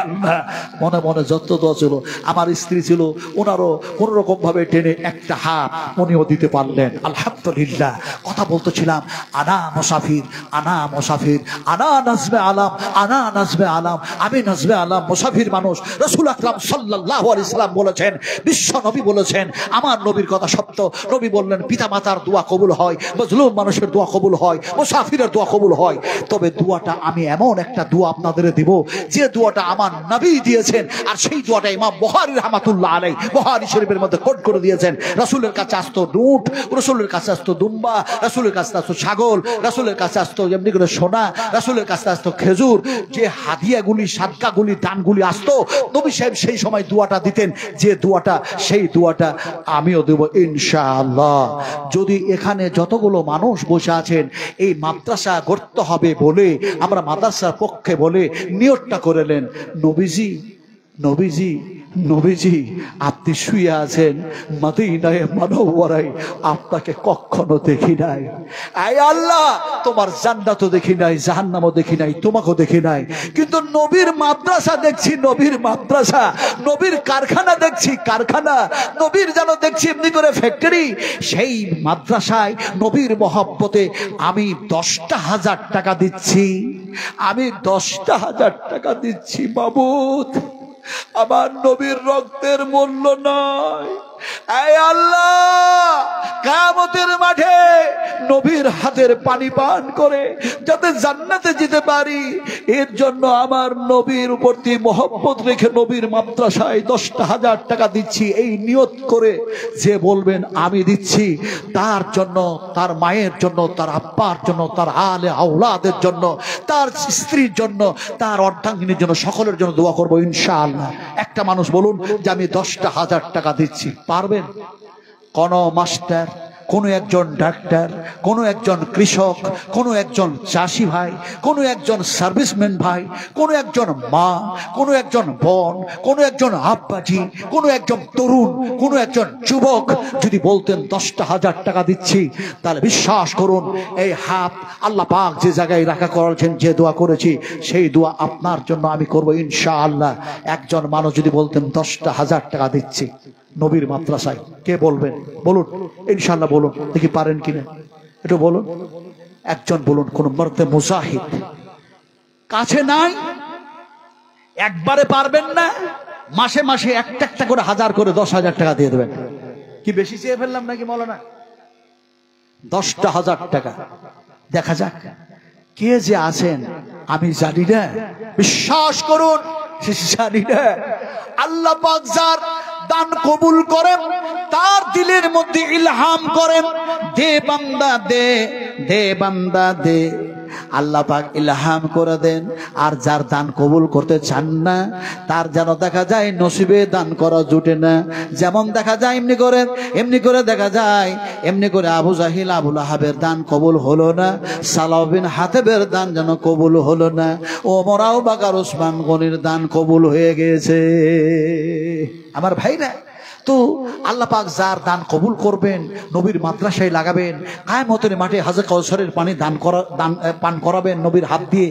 আল্লাহ, মনে মনে যত দোয়া ছিল, আমার স্ত্রী ছিল, ওনারও কোন রকম ভাবে টেনে একটা হাত উনিও দিতে পারলেন, আলহামদুলিল্লাহ। কথা বলতেছিলাম, আনা মুসাফির, আনা মুসাফির, আনা নাজমে আলাম, আনা নাজমে আলাম, আমি নাজমে আলাম, মুসাফির মানুষ। রাসূল আকরাম সাল্লাল্লাহু আলাইহি সাল্লাম বলেছেন, বিশ্ব নবী বলেছেন, আমার নবীর কথা সত্য। নবী বললেন, পিতা মাতার দোয়া কবুল হয়, মজলুম মানুষের দোয়া কবুল হয়, মুসাফিরের দোয়া কবুল হয়। তবে দোয়াটা আমি এমন একটা দোয়া আপনাদের দেব, যে দোয়াটা দোয়াটা আমার নবী দিয়েছেন, আর সেই দোয়াটা ইমাম বুখারী রাহমাতুল্লাহ আলাইহি বুখারী শরীফের মধ্যে কোট করে দিয়েছেন। রাসূলের কাছে আসতো উট, রাসূলের কাছে আসতো দুম্বা, রাসূলের কাছে আসতো ছাগল, রাসূলের কাছে আসতো এমনি করে সোনা, রাসূলের কাছে আসতো খেজুর। যে হাদিয়াগুলি, সাদকাগুলি, দানগুলি আসতো, নবী সাহেব সেই সময় দোয়াটা দিতেন, যে দোয়াটা, সেই দোয়াটা আমিও দেব ইনশাআল্লাহ। যদি এখানে যতগুলো মানুষ বসে আছেন এই মাদ্রাসা গড়তে হবে বলে আমরা মাদ্রাসার পক্ষে বলে নিয়তটা করেলেন, নবীজি নবীজি নবীজি আপনি শুয়ে আছেন মদিনায় মুনাওয়ারায়, আপনাকে কখনো দেখি নাই। আয় আল্লাহ, তোমার জান্নাতও দেখি নাই, জাহান্নামও দেখি নাই, তোমাকেও দেখি নাই, কিন্তু নবীর মাদ্রাসা দেখছি, নবীর মাদ্রাসা, নবীর কারখানা দেখছি, কারখানা, নবীর যেন দেখছি এমনি করে ফ্যাক্টরি। সেই মাদ্রাসায় নবীর মহব্বতে আমি 10,000 টাকা দিচ্ছি, আমি 10,000 টাকা দিচ্ছি। মাবুদ, আমার নবীর রক্তের মূল্য নয়। এই আল্লাহ, কিয়ামতের মাঠে নবীর হাতের পানি পান করে যাতে জান্নাতে যেতে পারি, এর জন্য আমার নবীর প্রতি মহব্বত রেখে নবীর মাদ্রাসায় 10,000 টাকা দিচ্ছি। এই নিয়ত করে যে বলবেন আমি দিচ্ছি, তার জন্য, তার মায়ের জন্য, তার আব্বার জন্য, তার আলে আওলাদের জন্য, তার স্ত্রীর জন্য, তার অর্ধাঙ্গিনীর জন্য, সকলের জন্য দোয়া করবো ইনশাআল্লাহ। একটা মানুষ বলুন যে আমি 10,000 টাকা দিচ্ছি। পারবেন? কোন মাস্টার, কোনো একজন ডাক্তার, কোনো একজন কৃষক, কোনো একজন চাষি ভাই, কোনো একজন সার্ভিসম্যান ভাই, কোনো একজন মা, কোনো একজন বোন, কোনো একজন আব্বাজি, কোনো একজন তরুণ, কোনো একজন যুবক যদি বলতেন 10,000 টাকা দিচ্ছি, তাহলে বিশ্বাস করুন এই হাত আল্লাহ পাক যে জায়গায় রাখা করেছেন, যে দোয়া করেছি সেই দোয়া আপনার জন্য আমি করবো ইনশাআল্লাহ। একজন মানুষ যদি বলতেন 10,000 টাকা দিচ্ছি নবীর মাদ্রাসায়, কে বলবেন? বলুন ইনশাআল্লাহ, বলুন দেখি পারেন কিনা, একটু বলুন। একজন বলুন, কোন মর্দে মুজাহিদ কাছে নাই? একবারে পারবেন না, মাসে মাসে একটা একটা করে 1000 করে 10,000 টাকা দিয়ে দেবেন। কি বেশি চেয়ে ফেললাম নাকি মৌলানা? 10,000 টাকা। দেখা যাক কে যে আছেন আমি জানি না, বিশ্বাস করুন জানি না। আল্লাহ পাক যার দান কবুল করেন, তার দিলের মধ্যে ইলহাম করেন, দে বান্দা দে, দে বান্দা দে, আল্লাহ পাক ইলহাম করে দেন। আর যার দান কবুল করতে চান না, তার যেন দেখা যায় নসিবে দান করা জুটে না। যেমন দেখা যায় এমনি করে দেখা যায়, এমনি করে আবু জাহিল আবু লাহাবের দান কবুল হলো না, সালাহ বিন হাতেবের দান যেন কবুল হলো না, ওমর আবু বকর ওসমান গনির দান কবুল হয়ে গেছে। আমার ভাইরা, তো আল্লাহ পাক যার দান কবুল করবেন, নবীর মাদ্রাসায় লাগাবেন, কিয়ামতের মাঠে হাজে কাউসারের পানি পান করাবেন নবীর হাত দিয়ে,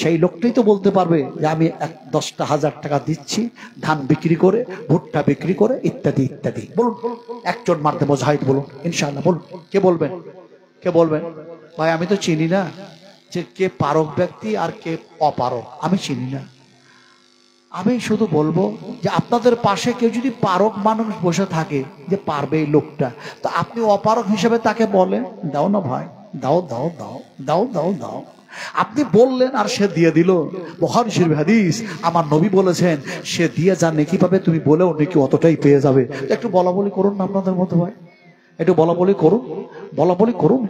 সেই লোকটাই তো বলতে পারবে যে আমি 10,000 টাকা দিচ্ছি ধান বিক্রি করে, ভুট্টা বিক্রি করে, ইত্যাদি ইত্যাদি। বলুন একজন মারতে মুজাহিদ বলুন ইনশাআল্লাহ, বলুন কে বলবেন? কে বলবেন? ভাই আমি তো চিনি না যে কে পারক ব্যক্তি আর কে অপারক, আমি চিনি না। আমি শুধু বলবো যে আপনাদের পাশে কেউ যদি পারক মানুষ বসে থাকে যে পারবে এই লোকটা, তো আপনি অপারক হিসেবে তাকে বলেন, দাও না ভাই, দাও দাও দাও দাও দাও দাও। আপনি বললেন আর সে দিয়ে দিল। বুখারী শরীফ হাদিস, আমার নবী বলেছেন সে দিয়ে যা নেকি পাবে তুমি বলেও নেকি অতটাই পেয়ে যাবে। একটু বলা বলি করুন না আপনাদের মতো ভাই, একটু বলা বলি করুন, বলা বলি করুন।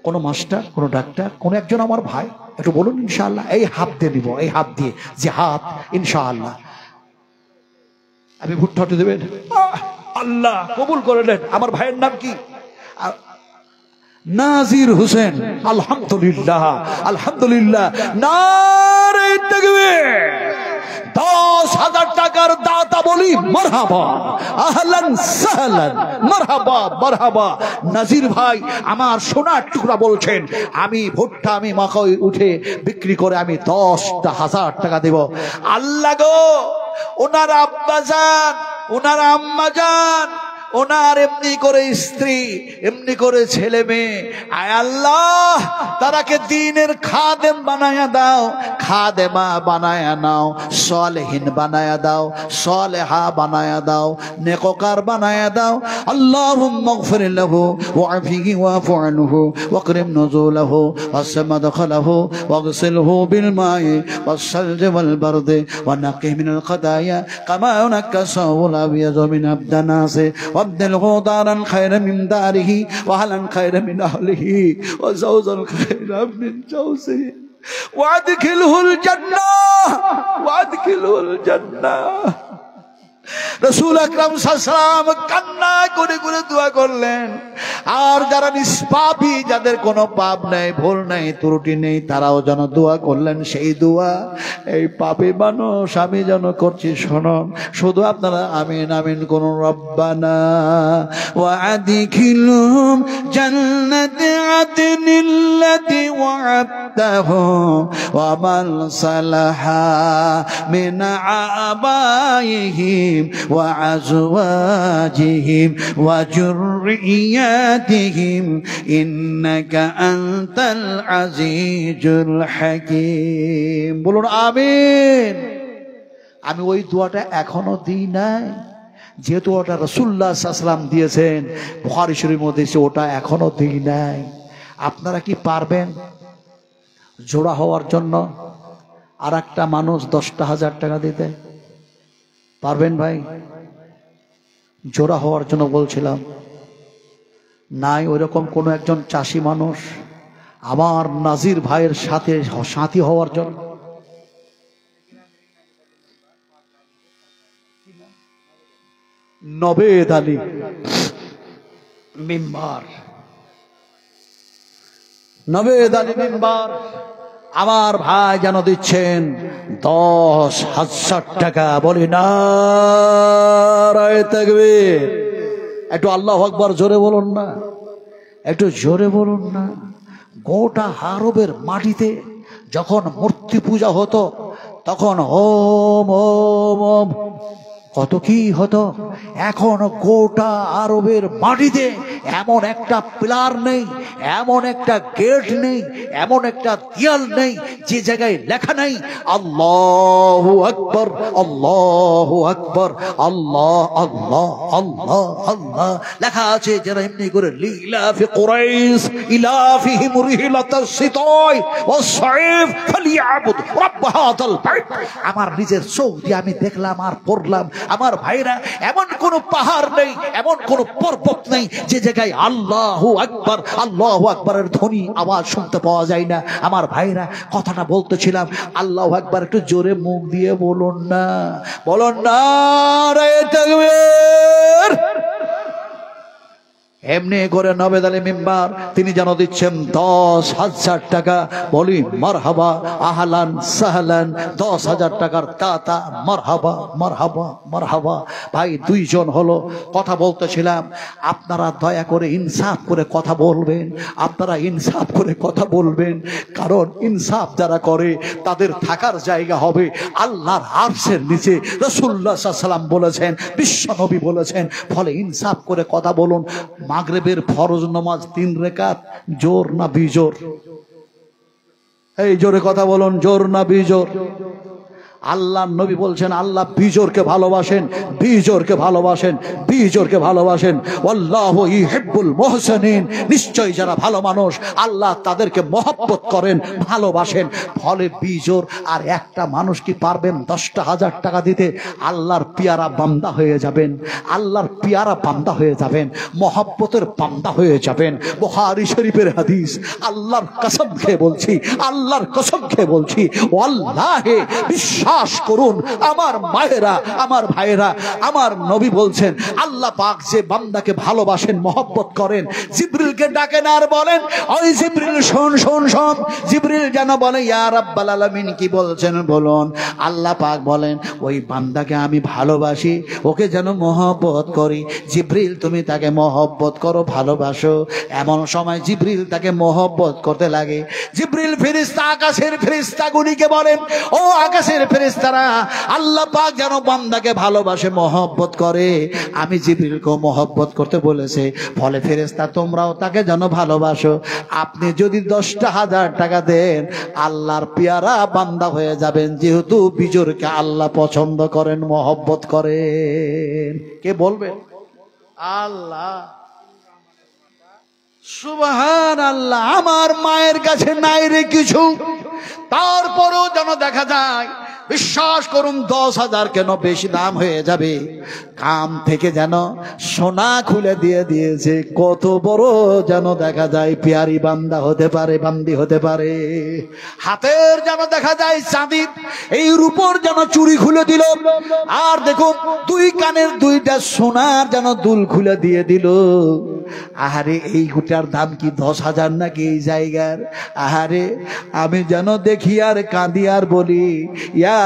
কোনো মাস্টার, কোনো ডাক্তার, কোনো একজন আমার ভাই একটু বলুন ইনশাআল্লাহ। এই হাত দিয়ে দিব, এই হাত দিয়ে, যে হাত ইনশাআল্লাহ আমি ভুট্টা দেবেন, আল্লাহ কবুল করে নেন। আমার ভাইয়ের নাম কি? নাজির হোসেন। আলহামদুলিল্লাহ, আলহামদুলিল্লাহ, নারে তাকবীর। 10,000 টাকার দাতা বলি মারহাবা, আহলান সাহলান, মারহাবা মারহাবা। নাজির ভাই আমার সোনার টুকরা বলছেন আমি ভুট্টা, আমি মাকাই উঠে বিক্রি করে আমি 10,000 টাকা দেব। আল্লাহ গো, ওনার আব্বা জান, ওনার আম্মা জান, ওনার এমনি করে স্ত্রী, এমনি করে ছেলে মেয়ে। আয় আল্লাহ, তারাকে দ্বীনের খাদেম বানায়া দাও, খাদেমা বানায়া নাও, সালেহিন বানায়া দাও, সালেহা বানায়া দাও, নেককার বানায়া দাও। আল্লাহুম্মা গফির লাহু ওয়াফিহি ওয়াফু আনহু ওয়াকরিম নুজুলাহু ওয়াসসা মাদখালাহু ওয়াগসিলহু বিল মাই ওয়াসসালজি ওয়াল বারদি ওয়ানাক্কিহি মিনাল খাদায়া কামা ইউনাক্কা সাওল আবিয়াযু মিন আবদানাসি ওয়াবদিলহু দারান খায়রান মিন দারিহি ওয়া আহলান খায়রান মিন আহলিহি ওয়া যাওজান খায়রান মিন যাওজিহি ওয়াদখিলহুল জান্নাহ ওয়াদখিলহুল জান্নাহ। রাসূল আকরাম সাল্লাল্লাহু আলাইহি ওয়াসাল্লাম কান্না করে করে দোয়া করলেন। আর যারা নিষ্পাপী, যাদের কোনো পাপ নাই, ভুল নাই, ত্রুটি নেই, তারাও যেন দোয়া করলেন। সেই দোয়া এই পাপী মানুষ আমি যেন করছি, শুনুন। শুধু আপনারা আমিন আমিন করুন। রব্বানা ওয়া আদখিলহুম জান্নাতি আদনিল্লাতি ওয়া'আদতাহু ওয়া মান সালাহা মিন আবাইহিম وأزواجهم وذرياتهم إنك أنت العزيز الحكيم। বলুন আমিন। আমি ওই দোয়াটা এখনো দিই নাই, যেহেতু ওটা রাসূলুল্লাহ সাল্লাল্লাহু আলাইহি ওয়াসাল্লাম দিয়েছেন, বুখারী শরীফের মধ্যে এসে, ওটা এখনো দিই নাই। আপনারা কি পারবেন জোড়া হওয়ার জন্য আর একটা মানুষ 10,000 টাকা দিতে? পারবেন ভাই? জোড়া হওয়ার জন্য বলছিলাম। নাই ওইরকম কোন একজন চাষি মানুষ আমার নাজির ভাইয়ের সাথে সাথী হওয়ার জন্য? নবেদ আলী মিম্বার, নবেদ আলী মিম্বার আমার ভাই যেন দিচ্ছেন 10,000 টাকা। বলি নারায়ে তাকবীর। একটু আল্লাহু আকবার জোরে বলুন না, একটু জোরে বলুন না। গোটা আরবের মাটিতে যখন মূর্তি পূজা হতো, তখন ওম ওম ওম কত কি হতো। এখন গোটা আরবের মাটিতে এমন একটা পিলার নেই, এমন একটা গেট নেই, এমন একটা দেয়াল নেই যে জায়গায় লেখা নেই আল্লাহু আকবার, আল্লাহু আকবার, আল্লাহ আল্লাহ আল্লাহ আল্লাহ লেখা আছে। যারা এমনি করে লিলাফি কুরাইশ ইলাফিহিম রিহলাতাস সিতাই ওয়াস সাইফ ফালিয়াবুদ রাব্ব হাযাল বাইত, আমার নিজের চোখ দিয়ে আমি দেখলাম আর পড়লাম। আমার ভাইরা, এমন কোন পাহাড় নেই, এমন কোন পর্বত নেই যে জায়গায় আল্লাহু আকবার, আল্লাহু আকবারের ধ্বনি আওয়াজ শুনতে পাওয়া যায় না। আমার ভাইরা, কথাটা বলতেছিলাম, আল্লাহু আকবার একটু জোরে মুখ দিয়ে বলুন না, বলুন না নারায়ে তাকবীর। এমনি করে নবেদ আলী মিম্বার তিনি যেন দিচ্ছেন 10,000 টাকা। বলি মারহাবা, আহলান সাহলান, 10,000 টাকার দাতা। মারহাবা মারহাবা মারহাবা। ভাই দুইজন হলো, কথা বলতেছিলাম। আপনারা দয়া করে ইনসাফ করে কথা বলবেন, আপনারা ইনসাফ করে কথা বলবেন। কারণ ইনসাফ যারা করে তাদের থাকার জায়গা হবে আল্লাহর আরশের নিচে। রাসূলুল্লাহ সাল্লাল্লাহু আলাইহি ওয়াসাল্লাম বলেছেন, বিশ্ব নবী বলেছেন। ফলে ইনসাফ করে কথা বলুন। মাগরিবের ফরজ নামাজ 3 রাকাত, জোর না বিজোর? এই জোরে কথা বলুন, জোর না বিজোর? আল্লাহ নবী বলছেন আল্লাহ বিজোরকে ভালোবাসেন, বিজোরকে ভালোবাসেন, বিজোরকে ভালোবাসেন। আল্লাহু ইউহিব্বুল মুহসিনিন, নিশ্চয় যারা ভালো মানুষ আল্লাহ তাদেরকে মহব্বত করেন, ভালোবাসেন। ফলে বিজোর আর একটা মানুষ কি পারবেন 10,000 টাকা দিতে? আল্লাহর পিয়ারা বান্দা হয়ে যাবেন, আল্লাহর পিয়ারা বান্দা হয়ে যাবেন, মহব্বতের বান্দা হয়ে যাবেন। বুখারী শরীফের হাদিস, আল্লাহর কসম খেয়ে বলছি, আল্লাহর কসম খেয়ে বলছি, ওয়াল্লাহি বিশ্বাস করুন আমার মায়েরা, আমার ভাইরা, আমার নবী বলছেন আল্লাহ পাক যে বান্দাকে ভালোবাসেন, মহব্বত করেন, জিবরিলকে ডাকেন আর বলেন, ওই জিবরিল শোন শোন শোন। জিবরিল যেন বলে, ইয়া রাব্বাল আলামিন কি বলছেন বলুন। আল্লাহ পাক বলেন, ওই বান্দাকে আমি ভালোবাসি, ওকে যেন মহব্বত করি। জিবরিল তুমি তাকে মহব্বত করো, ভালোবাসো। এমন সময় জিবরিল তাকে মহব্বত করতে লাগে। জিবরিল ফেরেশতা, আকাশের ফেরেশতাগুলিকে বলেন, ও আকাশের ফেরেশতা ফেরেশতারা আল্লাহ পাক যেন বান্দাকে ভালোবাসে, মহব্বত করে, আমি জিবরিলকে মহব্বত করতে বলেছে। ফলে ফেরেশতা তোমরাও তাকে যেন ভালোবাসো। আপনি যদি 10,000 টাকা দেন আল্লাহর পেয়ারা বান্দা হয়ে যাবেন, যেহেতু বিজোরকে আল্লাহ পছন্দ করেন, মহব্বত করেন। কে বলবেন? আল্লাহ। সুবহানাল্লাহ। আমার মায়ের কাছে নাই রে কিছু, তারপরেও যেন দেখা যায়, বিশ্বাস করুন 10,000 কেন বেশি দাম হয়ে যাবে, কাম থেকে যেন সোনা খুলে দিয়ে দিয়েছে। কত বড় যেন দেখা যায় পিয়ারি বান্দা হতে পারে, বান্দি হতে পারে। হাতের যেন দেখা যায় চাঁদি, এই রূপোর যেন চুড়ি খুলে দিল। আর দেখুন 2 কানের 2টা সোনার যেন দুল খুলে দিয়ে দিল। আহারে এই গুটার দাম কি 10,000 নাকি এই জায়গার? আহারে আমি যেন দেখি আর কাঁদি আর বলি, ইয়া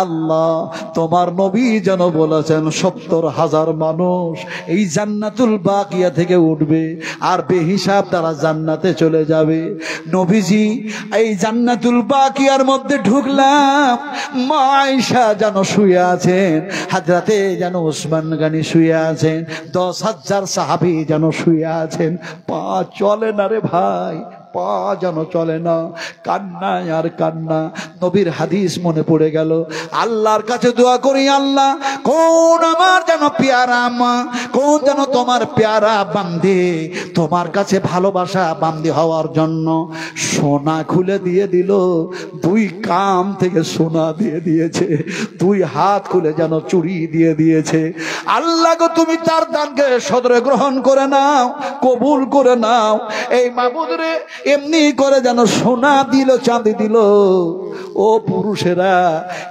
আল্লাহ, তোমার নবী যেন বলেছেন 70,000 মানুষ এই জান্নাতুল বাকিয়া থেকে উঠবে আর বেহিসাব তারা জান্নাতে চলে যাবে। নবীজি এই জান্নাতুল বাকিয়ার মধ্যে ঢুকলাম, মা আয়েশা যেন শুয়ে আছেন, হযরতে যেন ওসমান গনি শুয়ে আছেন, 10,000 সাহাবী যেন শুয়ে আছেন। পা চলে না রে ভাই, পা যেন চলে না, কান্না আর কান্না। নবীর হাদিস মনে পড়ে গেল। আল্লাহর কাছে দোয়া করি, আল্লাহ কোন আমার যেন পেয়ারা মা, কোন যেন তোমার পেয়ারা বান্দি, তোমার কাছে ভালোবাসা বান্দি হওয়ার জন্য সোনা খুলে দিয়ে দিল। 2 কান থেকে সোনা দিয়ে দিয়েছে, 2 হাত খুলে যেন চুড়ি দিয়ে দিয়েছে। আল্লাহ গো, তুমি তার দানকে সদরে গ্রহণ করে নাও, কবুল করে নাও। এই মাবুদ রে, এমনি করে যেন সোনা দিল, চাঁদি দিল। ও পুরুষেরা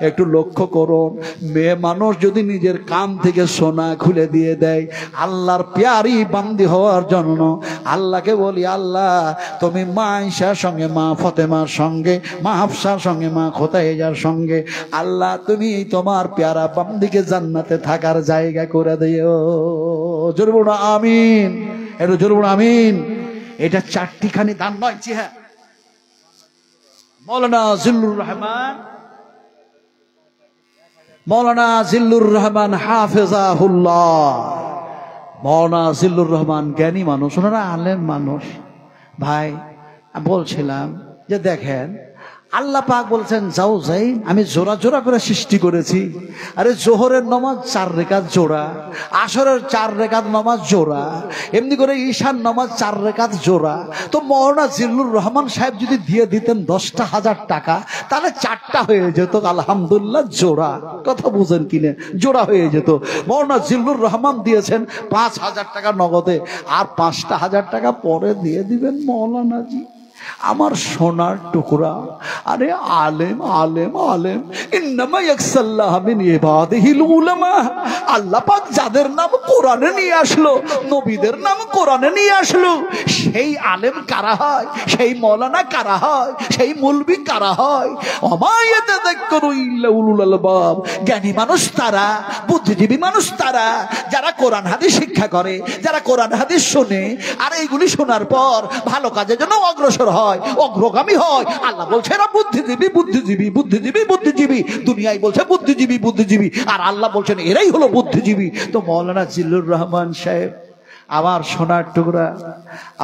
একটু লক্ষ্য করুন, মেয়ে মানুষ যদি নিজের কান থেকে সোনা খুলে দিয়ে দেয় আল্লাহর প্যারি বান্দি হওয়ার জন্য, আল্লাহকে বলি, আল্লাহ তুমি মা আয়েশার সঙ্গে, মা ফাতেমার সঙ্গে, মা হাফসার সঙ্গে, মা খোতাইজার সঙ্গে, আল্লাহ তুমি তোমার প্যারা বান্দিকে জান্নাতে থাকার জায়গা করে দিও। জোরে বলুন আমিন, একটু জোরে বলুন আমিন। এটা 4টিখানি দান নয়, জি হ্যাঁ। মৌলানা জিল্লুর রহমান, মৌলানা জিল্লুর রহমান হাফেজাহুল্লাহ, মৌলানা জিল্লুর রহমান জ্ঞানী মানুষ, ওনারা আলেম মানুষ। ভাই বলছিলাম যে দেখেন, আল্লাহ পাক বলছেন যাও যাই, আমি জোড়া জোড়া করে সৃষ্টি করেছি। আরে জোহরের নামাজ 4 রাকাত জোড়া, আসরের 4 রাকাত নামাজ জোড়া, এমনি করে ঈশার নামাজ 4 রাকাত জোড়া। তো মৌলানা জিল্লুর রহমান সাহেব যদি দিয়ে দিতেন 10,000 টাকা, তাহলে 4টা হয়ে যেত, আলহামদুলিল্লাহ জোড়া। কথা বুঝেন কিনে, জোড়া হয়ে যেত। মৌলানা জিল্লুর রহমান দিয়েছেন 5,000 টাকা নগদে, আর 5,000 টাকা পরে দিয়ে দিবেন মৌলানা জি। আমার সোনার টুকরা, আরে আলেম আলেম আলেম, ইন্নামা ইয়াকসাল্লাহ মিন ইবাদিহিল উলামা। আল্লাহ পাক যাদের নাম কোরআনে নিয়ে আসলো, নবীদের নাম কোরআনে নিয়ে আসলো, সেই আলেম কারা হয়, সেই মৌলানা কারা হয়, সেই মুলবি কারা হয়? ওমা ইয়াতাযাক্কারু ইল্লা উলুল আলবাব। জ্ঞানী মানুষ তারা, বুদ্ধিজীবী মানুষ তারা, যারা কোরআন হাদিস শিক্ষা করে, যারা কোরআন হাদিস শোনে, আর এইগুলি শোনার পর ভালো কাজের জন্য অগ্রসর হয়, অগ্রগামী হয়। আল্লাহ বলছে এরা বুদ্ধিজীবী, বুদ্ধিজীবী, বুদ্ধিজীবী, বুদ্ধিজীবী। দুনিয়ায় বলছে বুদ্ধিজীবী, বুদ্ধিজীবী, আর আল্লাহ বলছেন এরাই হলো বুদ্ধিজীবী। তো মৌলানা জিল্লুর রহমান সাহেব, আমার সোনার টুকরা,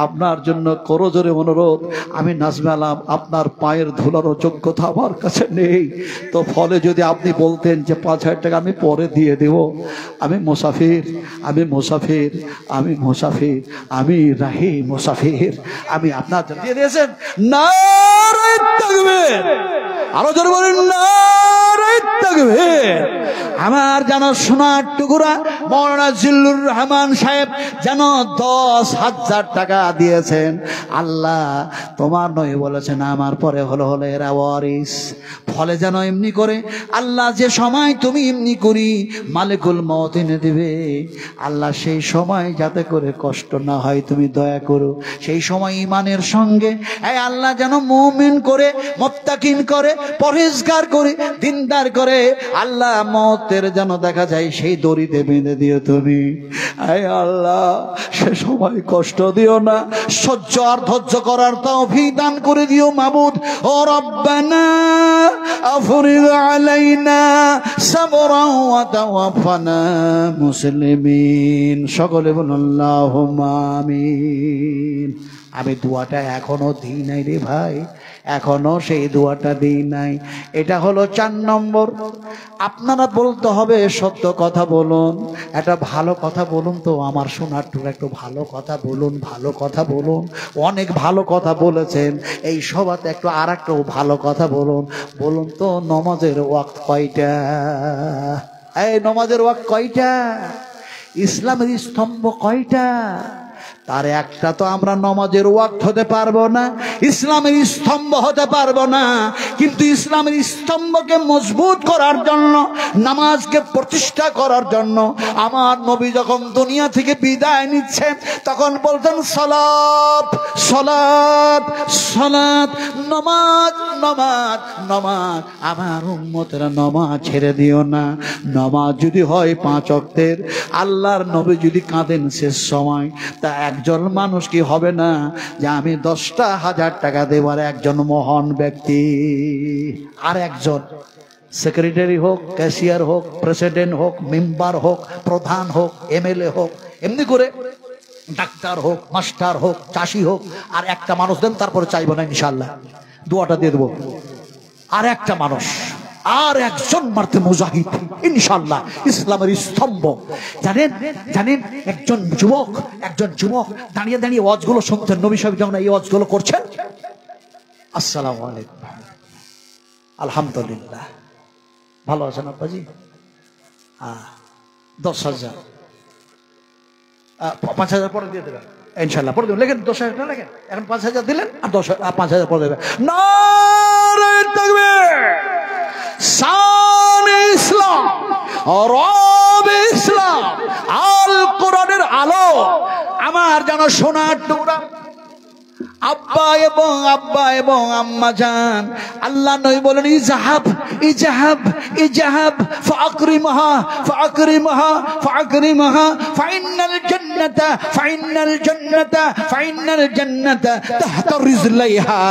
আপনার জন্য করজোরে অনুরোধ, আমি নাজমে আলম, আপনার পায়ের ধুলারও যোগ্যতা আমার কাছে নেই। তো ফলে যদি আপনি বলতেন যে 5,000 টাকা আমি পরে দিয়ে দেব, আমি মুসাফির, আমি মুসাফির, আমি মুসাফির, আমি রাহি মুসাফির, আমি আপনার জন্য দিয়ে দিয়েছেন। নারে তাকবীর, আরো জোরে বলেন নারে তাকবীর। আমার যেন সোনার টুকরা মৌলানা জিল্লুর রহমান সাহেব যেন 10,000 টাকা দিয়েছেন। আল্লাহ তোমার নয় বলেছেন আমার পরে হলো এরা ওয়ারিস। ফলে যেন এমনি করে আল্লাহ যে সময় তুমি এমনি করি মালিকুল মউত এনে দিবে, আল্লাহ সেই সময় যাতে করে কষ্ট না হয় তুমি দয়া করো। সেই সময় ইমানের সঙ্গে আল্লাহ যেন মুমিন করে, মুত্তাকিন করে, পরহেজগার করে, দিনদার করে করে আল্লাহ মওতের যেন দেখা যায় সেই দড়িতে বেঁধে দিও তুমি। আয় আল্লাহ, সে সময় কষ্ট দিও না, সহ্য আর ধৈর্য করার তৌফিক দান করে দিও মাবুদ। ও রব্বানা আফরিগ আলাইনা সাবরান ওয়া তাওয়াফানা মুসলিমিন। সকলে বলুন আল্লাহুম্মা আমিন। আমি দোয়াটা এখনো দিই নাই রে ভাই, এখনো সেই দোয়াটা দিই নাই। এটা হলো 4 নম্বর। আপনারা বলতে হবে সত্য কথা বলুন, একটা ভালো কথা বলুন তো আমার শোনার টুর, একটু ভালো কথা বলুন, ভালো কথা বলুন। অনেক ভালো কথা বলেছেন, এই সভাতে একটু আর একটু ভালো কথা বলুন। বলুন তো নামাজের ওয়াক্ত কয়টা? এই নামাজের ওয়াক্ত কয়টা? ইসলামের স্তম্ভ কয়টা? তার একটা তো আমরা নামাজের ওয়াক্ত হতে পারবো না, ইসলামের স্তম্ভ হতে পারবো না। কিন্তু ইসলামের স্তম্ভকে মজবুত করার জন্য, নামাজকে প্রতিষ্ঠা করার জন্য আমার নবী যখন দুনিয়া থেকে বিদায় নিচ্ছেন তখন বলতেন সালাত সালাত সালাত, নামাজ নামাজ নামাজ। আমার উম্মতেরা নামাজ ছেড়ে দিও না। নামাজ যদি হয় 5 ওয়াক্তের, আল্লাহর নবী যদি কাঁদেন শেষ সময়, তা একজন মানুষ কি হবে না যে আমি 10,000 টাকা দেবার একজন মহান ব্যক্তি, আর একজন সেক্রেটারি হোক, ক্যাশিয়ার হোক, প্রেসিডেন্ট হোক, মেম্বার হোক, প্রধান হোক, এমএলএ হোক, এমনি করে ডাক্তার হোক, মাস্টার হোক, চাষি হোক, আর একটা মানুষ দেন, তারপরে চাইবো না ইনশাআল্লাহ, দোয়াটা দিয়ে দেবো। আর একটা মানুষ, আর একজন মারতে মুজাহিদ ইনশাআল্লাহ, ইসলামের স্তম্ভ। জানেন জানেন একজন যুবক দাঁড়িয়ে দাঁড়িয়ে ওয়াজগুলো শুনতেন। নবী সাহেব যখন এই ওয়াজগুলো করছেন, আসসালামু আলাইকুম, আলহামদুলিল্লাহ, ভালো আছেন আব্বাজি? 10,000, 5,000 পরে দিয়ে দেবেন ইনশাআল্লাহ, পরে দেবেন। লেখেন 10,000 লেখেন, এখন 5,000 দিলেন, আর 5,000 পরে দেবেন। নারে তাকবীর, শান ইসলাম, রব ইসলাম, আল কোরআনের আলো আমার যেন সোনার টুকরা আব্বা এবং আম্মা জান। আল্লাহ নবী বলেন ইজাহাব ইজাহাব ইজাহাব ফাকরিমহা ফাকরিমহা ফাকরিমহা ফাইনাল জান্নাতা ফাইনাল জান্নাতা ফাইনাল জান্নাতা তাহতা রিজলাইহা।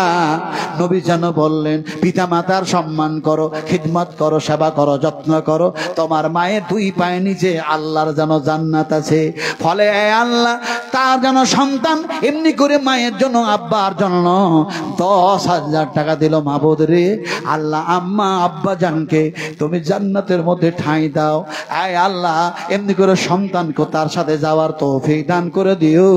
নবী যেন বললেন পিতা মাতার সম্মান করো, খিদমত করো, সেবা করো, যত্ন করো। তোমার মায়ের 2 পায়ের নিচে আল্লাহর যেন জান্নাত আছে। ফলে আল্লাহ তার যেন সন্তান এমনি করে মায়ের জন্য, আব্বার জন্য 10,000 টাকা দিল। মাবুদ রে, আল্লাহ আম্মা আব্বা জানকে তুমি জান্নাতের মধ্যে ঠাঁই দাও। আয় আল্লাহ, এমনি করে সন্তানকে তার সাথে যাওয়ার তৌফিক দান করে দিও।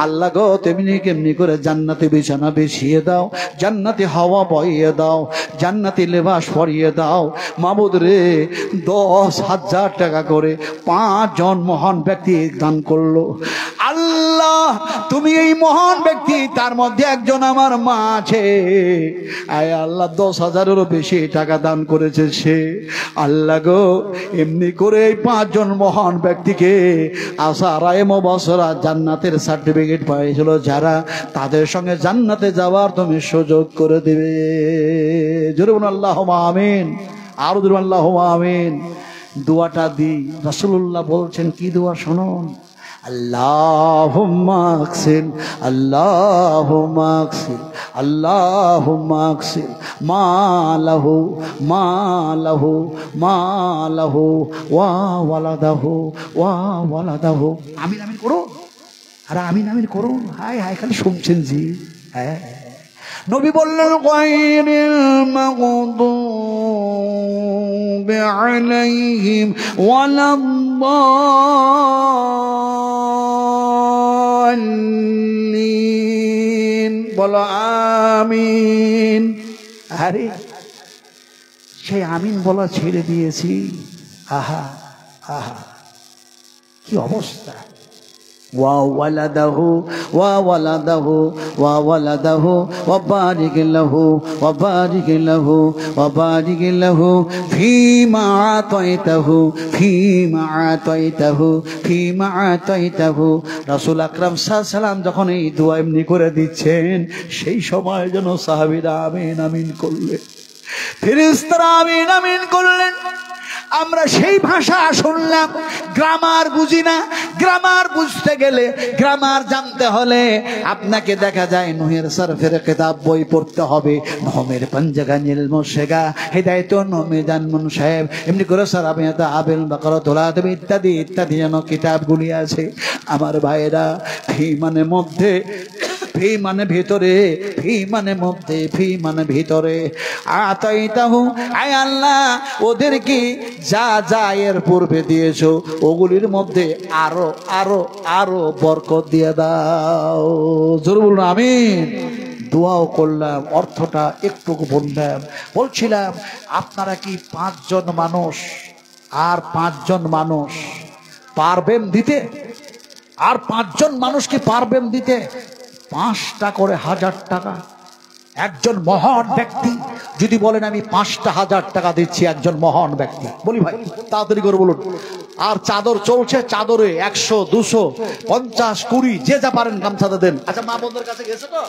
আল্লাহ গো, তেমনি কেমনি করে জান্নাতে বিছানা বিছিয়ে দাও, জান্নাতি হাওয়া বইয়ে দাও, জান্নাতি লেবাস পরিয়ে দাও। মাবুদ রে, 10,000 টাকা করে 5 জন মহান ব্যক্তি দান করলো। আল্লাহ, তুমি এই মহান ব্যক্তি, তার মধ্যে একজন আমার মা আছে। আয় আল্লাহ, 10,000-এরও বেশি টাকা দান করেছে সে। আল্লাহ গো, এমনি করে এই 5 জন মহান ব্যক্তিকে আশারায়ে মুবাশশারা জান্নাতের সার্টিফিকেট পাইছিল যারা, তাদের সঙ্গে জান্নাতে যাওয়ার তুমি সুযোগ করে দেবে। জোরে বলুন আল্লাহুম্মা আমিন, আরো জোরে আল্লাহুম্মা আমিন। দোয়াটা দিই, রাসূলুল্লাহ বলছেন কি দোয়া শুনুন। আল্লাহুম্মা আকসিল আল্লাহুম্মা আকসিল আল্লাহুম্মা আকসিল মালাহু মালাহু মালাহু ওয়া ওয়ালাদাহু ওয়া ওয়ালাদাহু। আমিন আমিন করো, আরে আমিন আমিন করুন। হায় হায়, খালি শুনছেন জি। হ্যাঁ, নবী বললেন গায়রিল মাগদুবি আলাইহিম ওয়ালাদ-দাল্লিন। বলো আমিন। আরে সেই আমিন বলা ছেড়ে দিয়েছি। আহা আহা, কি অবস্থা। وولده وولده وولده وبارك له وبارك له وبارك له فيما أعطيته فيما أعطيته فيما أعطيته। রাসূল আকরাম সাল্লাল্লাহু আলাইহি ওয়াসাল্লাম যখন এই দোয়া এমনি করে দিচ্ছেন, সেই সময় যেন সাহাবীরা আমিন আমিন করলেন। ফেরেশতারা আমিন আমিন করলেন। আমরা সেই ভাষা শুনলাম, গ্রামার বুঝি না। গ্রামার বুঝতে গেলে, গ্রামার জানতে হলে আপনাকে দেখা যায় নুহের সরফের কিতাব বই পড়তে হবে। নহমের পাঞ্জাগানিল মোশেগা হিদায়াতুন নমিদান মুন সাহেব এমনি করে সারাবিয়াত আবেল বাকারা তোলাত ইত্যাদি ইত্যাদি যেন কিতাবগুলি আছে। আমার ভাইরা, ফি মানে মধ্যে, ফি মানে ভিতরে, ফি মানে মধ্যে, ফি মানে ভিতরে। আতাইতাহু, আয় আল্লাহ ওদের কি যা যা এর পূর্বে দিয়েছো ওগুলির মধ্যে আরো আরো আরো বরকত দিয়ে দাও। জোরে বলুন আমিন। দোয়াও করলাম, অর্থটা একটু বললাম। বলছিলাম আপনারা কি 5 জন মানুষ আর 5 জন মানুষ পারবেন দিতে? আর 5 জন মানুষ কি পারবেন দিতে 5টা করে 1000 টাকা? একজন মহান ব্যক্তি যদি বলেন আমি 5টা 1000 টাকা দিচ্ছি, একজন মহান ব্যক্তি, বলি ভাই তাড়াতাড়ি করে বলুন। আর চাদর চলছে, চাদরে 100, 200, 50, 20 যে যা পারেন গামছাতে দেন। আচ্ছা, মা বোনদের কাছে গেছে তো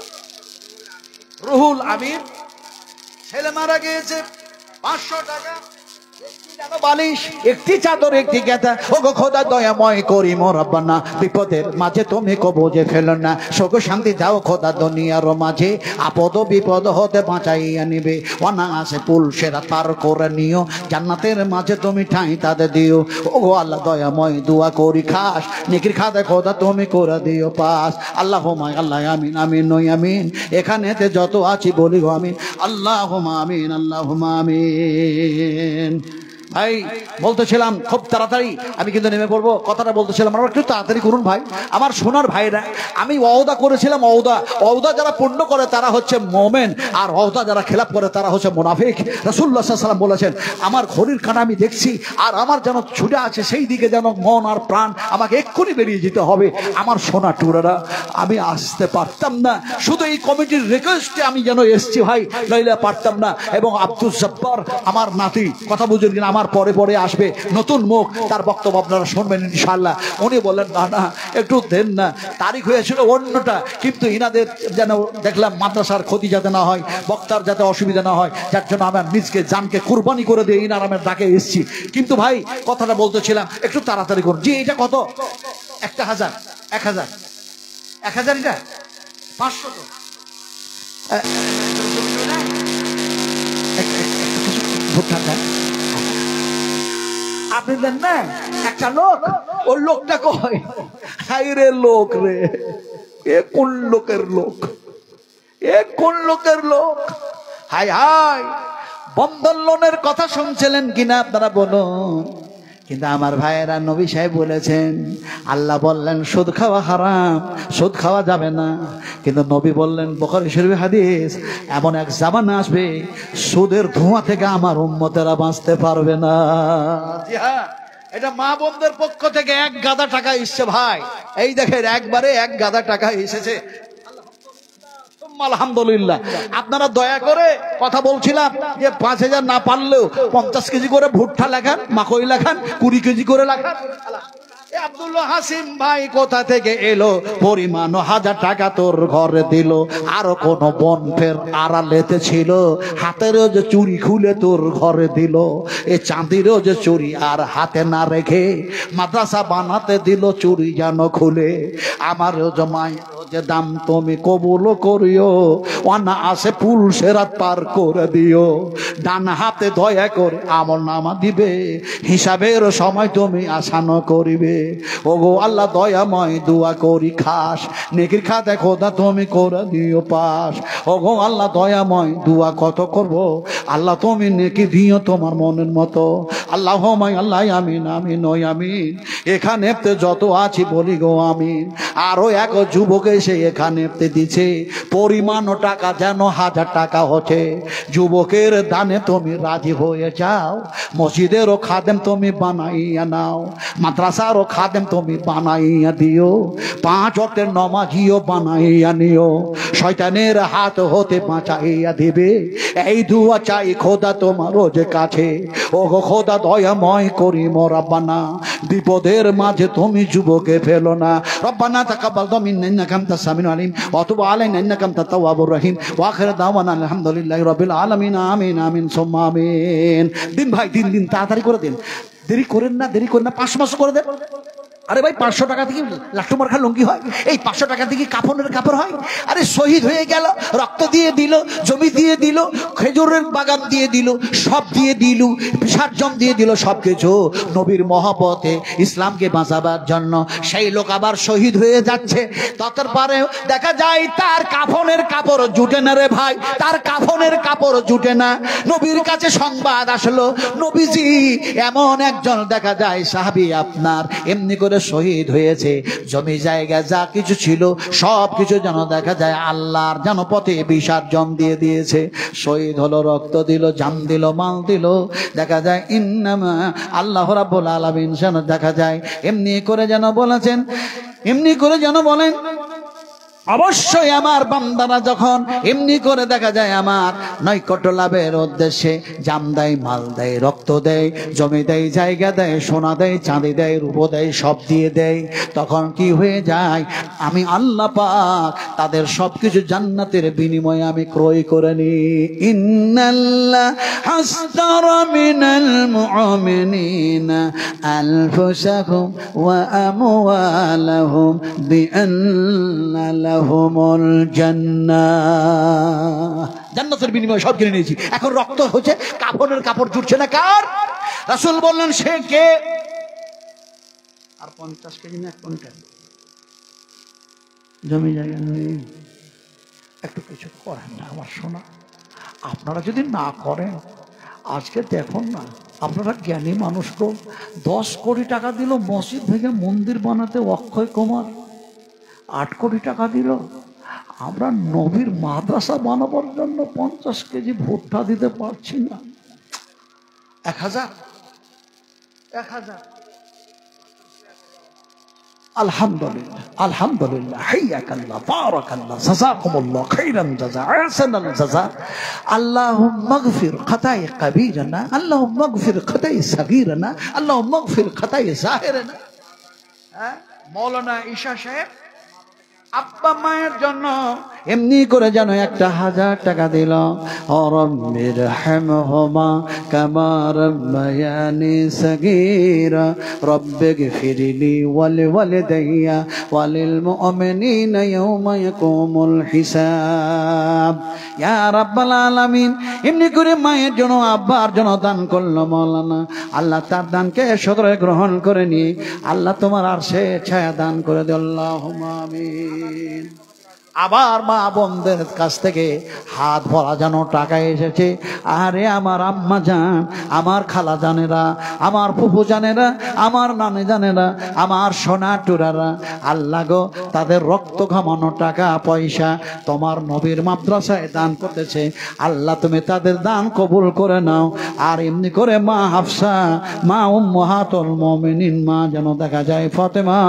রুহুল আমিন, ছেলে মারা গিয়েছে, 500 টাকা, বালিশ, একটি চাদর, একটি গেতা। ওগো খোদা দয়াময় করিম রব্বানা, বিপদের মাঝে তুমি কবজে ফেলো না। শোক শান্তি দাও খোদা দুনিয়ার মাঝে, আপদ বিপদ হতে বাঁচাইয়া নিবে। অনায়াসে পুল সেরা পার করে নিও, জান্নাতের মাঝে তুমি ঠাঁই তাদের দিও। ওগো আল্লাহ দয়াময় দোয়া করি খাস, নেকির খাদে খোদা তুমি করে দিও পাস। আল্লাহুম্মা আল্লাহ আমিন আমিন নই আমিন। এখানেতে যত আছি বলি গো আমিন। আল্লাহুম্মা আমিন, আল্লাহুম্মা আমিন। ভাই বলতেছিলাম খুব তাড়াতাড়ি আমি কিন্তু নেমে পড়বো, কথাটা বলতেছিলাম আমরা একটু তাড়াতাড়ি করুন ভাই আমার সোনার ভাইরা। আমি ওয়াদা করেছিলাম, ওয়াদা যারা পূর্ণ করে তারা হচ্ছে মোমেন, আর ওয়াদা যারা খেলাপ করে তারা হচ্ছে মুনাফিক। রাসূলুল্লাহ সাল্লাল্লাহু আলাইহি ওয়াসাল্লাম বলেছেন আমার ঘড়ির কাঁটা আমি দেখছি, আর আমার যেন ছুটে আছে সেই দিকে যেন মন আর প্রাণ আমাকে এক্ষুনি বেরিয়ে যেতে হবে। আমার সোনা টুরারা, আমি আসতে পারতাম না, শুধু এই কমিটির রিকোয়েস্টে আমি যেন এসছি ভাই, নইলে পারতাম না। এবং আব্দুল জব্বার আমার নাতি, কথা বুঝুন কিনা, আমার পরে পরে আসবে, নতুন মুখ, তার বক্তব্য আপনারা শুনবেন ইনশাআল্লাহ। উনি বললেন না না একটু দেন না, তারিখ হয়েছিল অন্যটা, কিন্তু ইনাদের যেন দেখলাম মাদ্রাসার ক্ষতি যাতে না হয়, বক্তার যাতে অসুবিধা না হয়, যার জন্য আমার নিজকে জানকে কুরবানি করে দিয়ে ইনারামের ডাকে এসেছি। কিন্তু ভাই কথাটা বলতেছিলাম একটু তাড়াতাড়ি করুন। জি এটা কত? 1000, 1000, 1000, এটা 500 তো আপনি দেন না। একটা লোক, ওই লোকটা কয় হাই রে লোক রে, এ কোন লোকের লোক, এ কোন লোকের লোক, হাই হাই। বন্ধন লোনের কথা শুনছিলেন কিনা আপনারা বলুন। কিন্তু আমার ভাইয়েরা, নবী সাহেব বলেছেন, আল্লাহ বললেন সুদ খাওয়া হারাম, সুদ খাওয়া যাবে না। কিন্তু নবী বললেন, বুখারী শরীফের হাদিস, এমন এক জামানা আসবে সুদের ধোঁয়া থেকে আমার উম্মতেরা বাঁচতে পারবে না। জি হ্যাঁ, এটা মা বোনদের পক্ষ থেকে 1 গাদা টাকা এসছে ভাই। এই দেখেন একবারে 1 গাদা টাকা এসেছে, আলহামদুলিল্লাহ। আপনারা দয়া করে, কথা বলছিলাম যে 5000 না পারলেও 50 কেজি করে ভুট্টা লেখান, মাকই লেখান, 20 কেজি করে লেখান। আব্দুল্লাহ হাসিম ভাই কোথা থেকে এলো, পরিমাণ 1000 টাকা তোর ঘরে দিল। আরো কোন বোন ফের আড়ালেতে ছিল, হাতেরও যে চুরি খুলে তোর ঘরে দিল। এ চাঁদিরও যে চুরি আর হাতে না রেখে মাদ্রাসা বানাতে দিল চুরি যেন খুলে। আমারও জমাই যে দাম তুমি কবুল করিও, অনা আসে পুল সেরাত পার করে দিও। ডান হাতে দয়া করে আমল নামা দিবে, হিসাবের সময় তুমি আসান করিবে। ওগো আল্লাহ দয়াময় দোয়া করি খাস, নেকির খাতে খোদা তুমি করে দিও পাস। ওগো আল্লাহ দয়াময় দোয়া কত করব, আল্লাহ তুমি নেকি দিও তোমার মনের মতো। আল্লাহুম্মা আল্লাহ আমিন আমিন ওই আমিন। এখানে যত আছি বলি গো আমিন। আরো এক যুবক এসে এখানে দিছে, পরিমাণ টাকা যেন 1000 টাকা হচ্ছে। যুবকের দানে তুমি রাজি হয়ে যাও, মসজিদেরও খাদেম তুমি বানাইয়া নাও, মাদ্রাসারও খাদেম তুমি বানাইয়া দিও, 5 ওয়াক্তের নামাজিও বানাইয়া নিও, শয়তানের হাত হতে বাঁচাইয়া দিবে। এই দোয়া চাই খোদা তোমার রোজ কাছে। ও গো খোদা দয়াময় করিম রব্বানা, বিপদের মাঝে তুমি যুবকে ফেলো না। রব্বানা তাকাব্বাল মিন্না ইন্নাকা আনতাস সামিউল আলিম ওয়া তুব আলাইনা ইন্নাকা আনতাত তাওয়াবুর রহিম ওয়া আখিরু দাওয়ানা আলহামদুলিল্লাহি রাব্বিল আলামিন। আমিন আমিন সুম্মা আমিন। দিন ভাই দিন তাড়াতাড়ি করে দিন, দেরি করেন না 5 করে দেন। আরে ভাই 500 টাকা থেকে লাট্টু মার্কা লুঙ্গি হয়? এই 500 টাকা থেকে কাফনের কাপড় হয়? আরে শহীদ হয়ে গেল, রক্ত দিয়ে দিল, জমি দিয়ে দিল, খেজুরের বাগান দিয়ে দিল, সব দিয়ে দিল, বিসর্জন দিয়ে দিল, সবকিছু নবীর মহব্বতে ইসলামকে বাঁচাবার জন্য। সেই লোক আবার শহীদ হয়ে যাচ্ছে, তারপরে দেখা যায় তার কাফনের কাপড় জুটে না রে ভাই, তার কাফনের কাপড় জুটে না। নবীর কাছে সংবাদ আসলো, নবীজি এমন একজন দেখা যায় সাহাবী আপনার এমনি করে শহীদ হয়েছে, জমি জায়গা যা কিছু ছিল সব কিছু যেন দেখা যায় আল্লাহর যেন পথে বিসর্জন দিয়ে দিয়েছে। শহীদ হলো, রক্ত দিল, জান দিল, মাল দিল, দেখা যায় ইন্নামা আল্লাহ রাব্বুল আলামিন যেন দেখা যায় এমনি করে যেন বলেছেন, এমনি করে যেন বলেন অবশ্যই আমার বান্দারা যখন এমনি করে দেখা যায় আমার নৈকট্য লাভের উদ্দেশ্যে জান দেয়, মাল দেয়, রক্ত দেয়, জমি দেয়, জায়গা দেয়, সোনা দেয়, চাঁদি দেয়, রূপো দেয়, সব দিয়ে দেয়, তখন কি হয়ে যায় আমি আল্লাহ পাক তাদের সবকিছু জান্নাতের বিনিময়ে আমি ক্রয় করে নিই। ইন্নাল্লাহ হাসতারা মিনাল মুমিনিনা আনফুসাহুম ওয়া আমওয়ালাহুম বিআন্না জান্নাতের বিনিময়ে সব কিনে নিয়েছি। এখন রক্ত হচ্ছে, কাফনের কাপড় জুটছে না কার? রাসূল বললেন সে কে? আর 50 কেজি না 1 কুইন্টাল জমি জায়গা নেই, একটু কিছু করেন না আমার সোনা। আপনারা যদি না করেন, আজকে দেখুন না, আপনারা জ্ঞানী মানুষ তো 10 কোটি টাকা দিল মসজিদ থেকে মন্দির বানাতে অক্ষয় কুমার, 8 কোটি টাকা দিল। আমরা নবীর মাদ্রাসা বানাবার জন্য 50 কেজি ভুট্টা দিতে পারছি না। 1000 আলহামদুলিল্লাহ আলহামদুলিল্লাহ হাইয়াকাল্লাহ বারাকাল্লাহ জাযাকুমুল্লাহ খাইরান জাযা আহসানাল জাযা। আল্লাহুম্মা গফির খাতায়ে কাবীরানা, আল্লাহুম্মা গফির খাতায়ে সাগীরানা, আল্লাহুম্মা গফির খাতায়ে জাহিরানা। মাওলানা ঈশা সাহেব আব্বা মায়ের জন্য এমনি করে যেন 1000 টাকা দিল। রব্বির হামহুমা কামা রাব্বায়ানি সাগীরা রব্বিগফিরলি ওয়ালি ওয়ালিদাইয়া ওয়ালিল মুমিনিনা ইয়াওমা ইয়াকুমুল হিসাব। ইয়া রাব্বাল আলামিন, এমনি করে মায়ের জন্য আব্বার জন্য দান করলো মাওলানা। আল্লাহ তার দানকে সদরে গ্রহণ করে নিয়ে আল্লাহ তোমার আরশে ছায়া দান করে দিও। আল্লাহুম্মা আমিন। আবার মা বোনদের কাছ থেকে হাত ভরা যেন টাকা এসেছে। আরে আমার আম্মা জান, আমার খালা জানেরা, আমার ফুফু জানেরা, আমার নানি জানেরা, আমার সোনা টুরারা, আল্লাহ গো তাদের রক্ত ঘামানো টাকা পয়সা তোমার নবীর মাদ্রাসায় দান করতেছে। আল্লাহ তুমি তাদের দান কবুল করে নাও। আর এমনি করে মা হাফসা, মা উম্মাহাতুল মুমিনিন, মা যেন দেখা যায় ফাতেমা,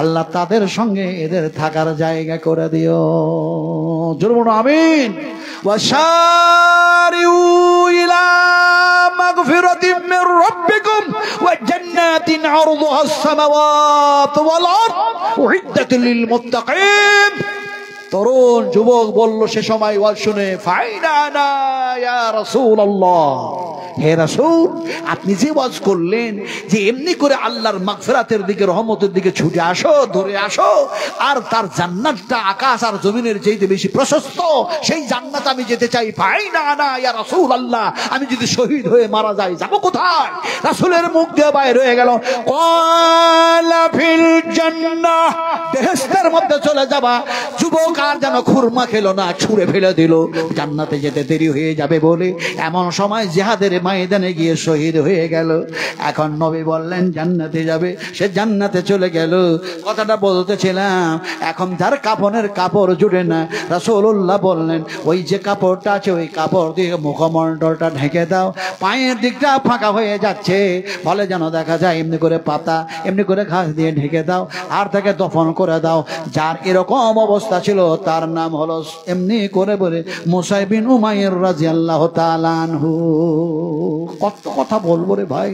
আল্লাহ তাদের সঙ্গে এদের থাকার জায়গা করে দিও। জোরে আমিন। ওয়াশারিউ ইলা মাগফিরাতিন মির রাব্বিকুম ওয়া জান্নাতিন আরদুহাস সামাওয়াতু ওয়াল আরদ উইদ্দাত লিল মুত্তাকিন। তরুণ যুবক বলল সে সময় ওয়াজ শুনে, ফাইনানা ইয়া রাসূলুল্লাহ, হে রাসূল আপনি যে ওয়াজ করলেন যে এমনি করে আল্লাহর মাগফিরাতের দিকে, রহমতের দিকে ছুটে আসো, দূরে আসো, আর তার জান্নাতটা আকাশ আর জমিনের চাইতে বেশি প্রশস্ত, সেই জান্নাত আমি যেতে চাই। ফাইনানা ইয়া রাসূলুল্লাহ, আমি যদি শহীদ হয়ে মারা যাই যাব কোথায়? রাসূলের মুখ দিয়ে বাইরে হয়ে গেল, ক্বালা ফিল জান্নাহ, বেহেশতের মধ্যে চলে যাবা। যুবক আর যেন খুরমা খেলো না, ছুঁড়ে ফেলে দিল, জান্নাতে যেতে দেরি হয়ে যাবে বলে। এমন সময় জিহাদের ময়দানে গিয়ে শহীদ হয়ে গেল। এখন নবী বললেন জান্নাতে যাবে, সে জান্নাতে চলে গেল। কথাটা বলতেছিলাম, এখন যার কাফনের কাপড় জুড়ে না, রাসূলুল্লাহ বললেন ওই যে কাপড়টা আছে ওই কাপড় দিয়ে মুখমণ্ডলটা ঢেকে দাও, পায়ের দিকটা ফাঁকা হয়ে যাচ্ছে, বলে যেন দেখা যায় এমনি করে পাতা, এমনি করে ঘাস দিয়ে ঢেকে দাও, আর তাকে দফন করে দাও। যার এরকম অবস্থা ছিল তার নাম হলো এমনি করে বলে মুসাইব বিন উমাইর রাদিয়াল্লাহু তাআলা আনহু। কত কথা বলবো রে ভাই,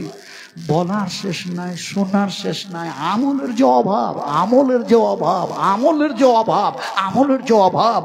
বলার শেষ নাই, শোনার শেষ নাই। আমলের যে অভাব, আমলের যে অভাব, আমলের যে অভাব, আমলের যে অভাব।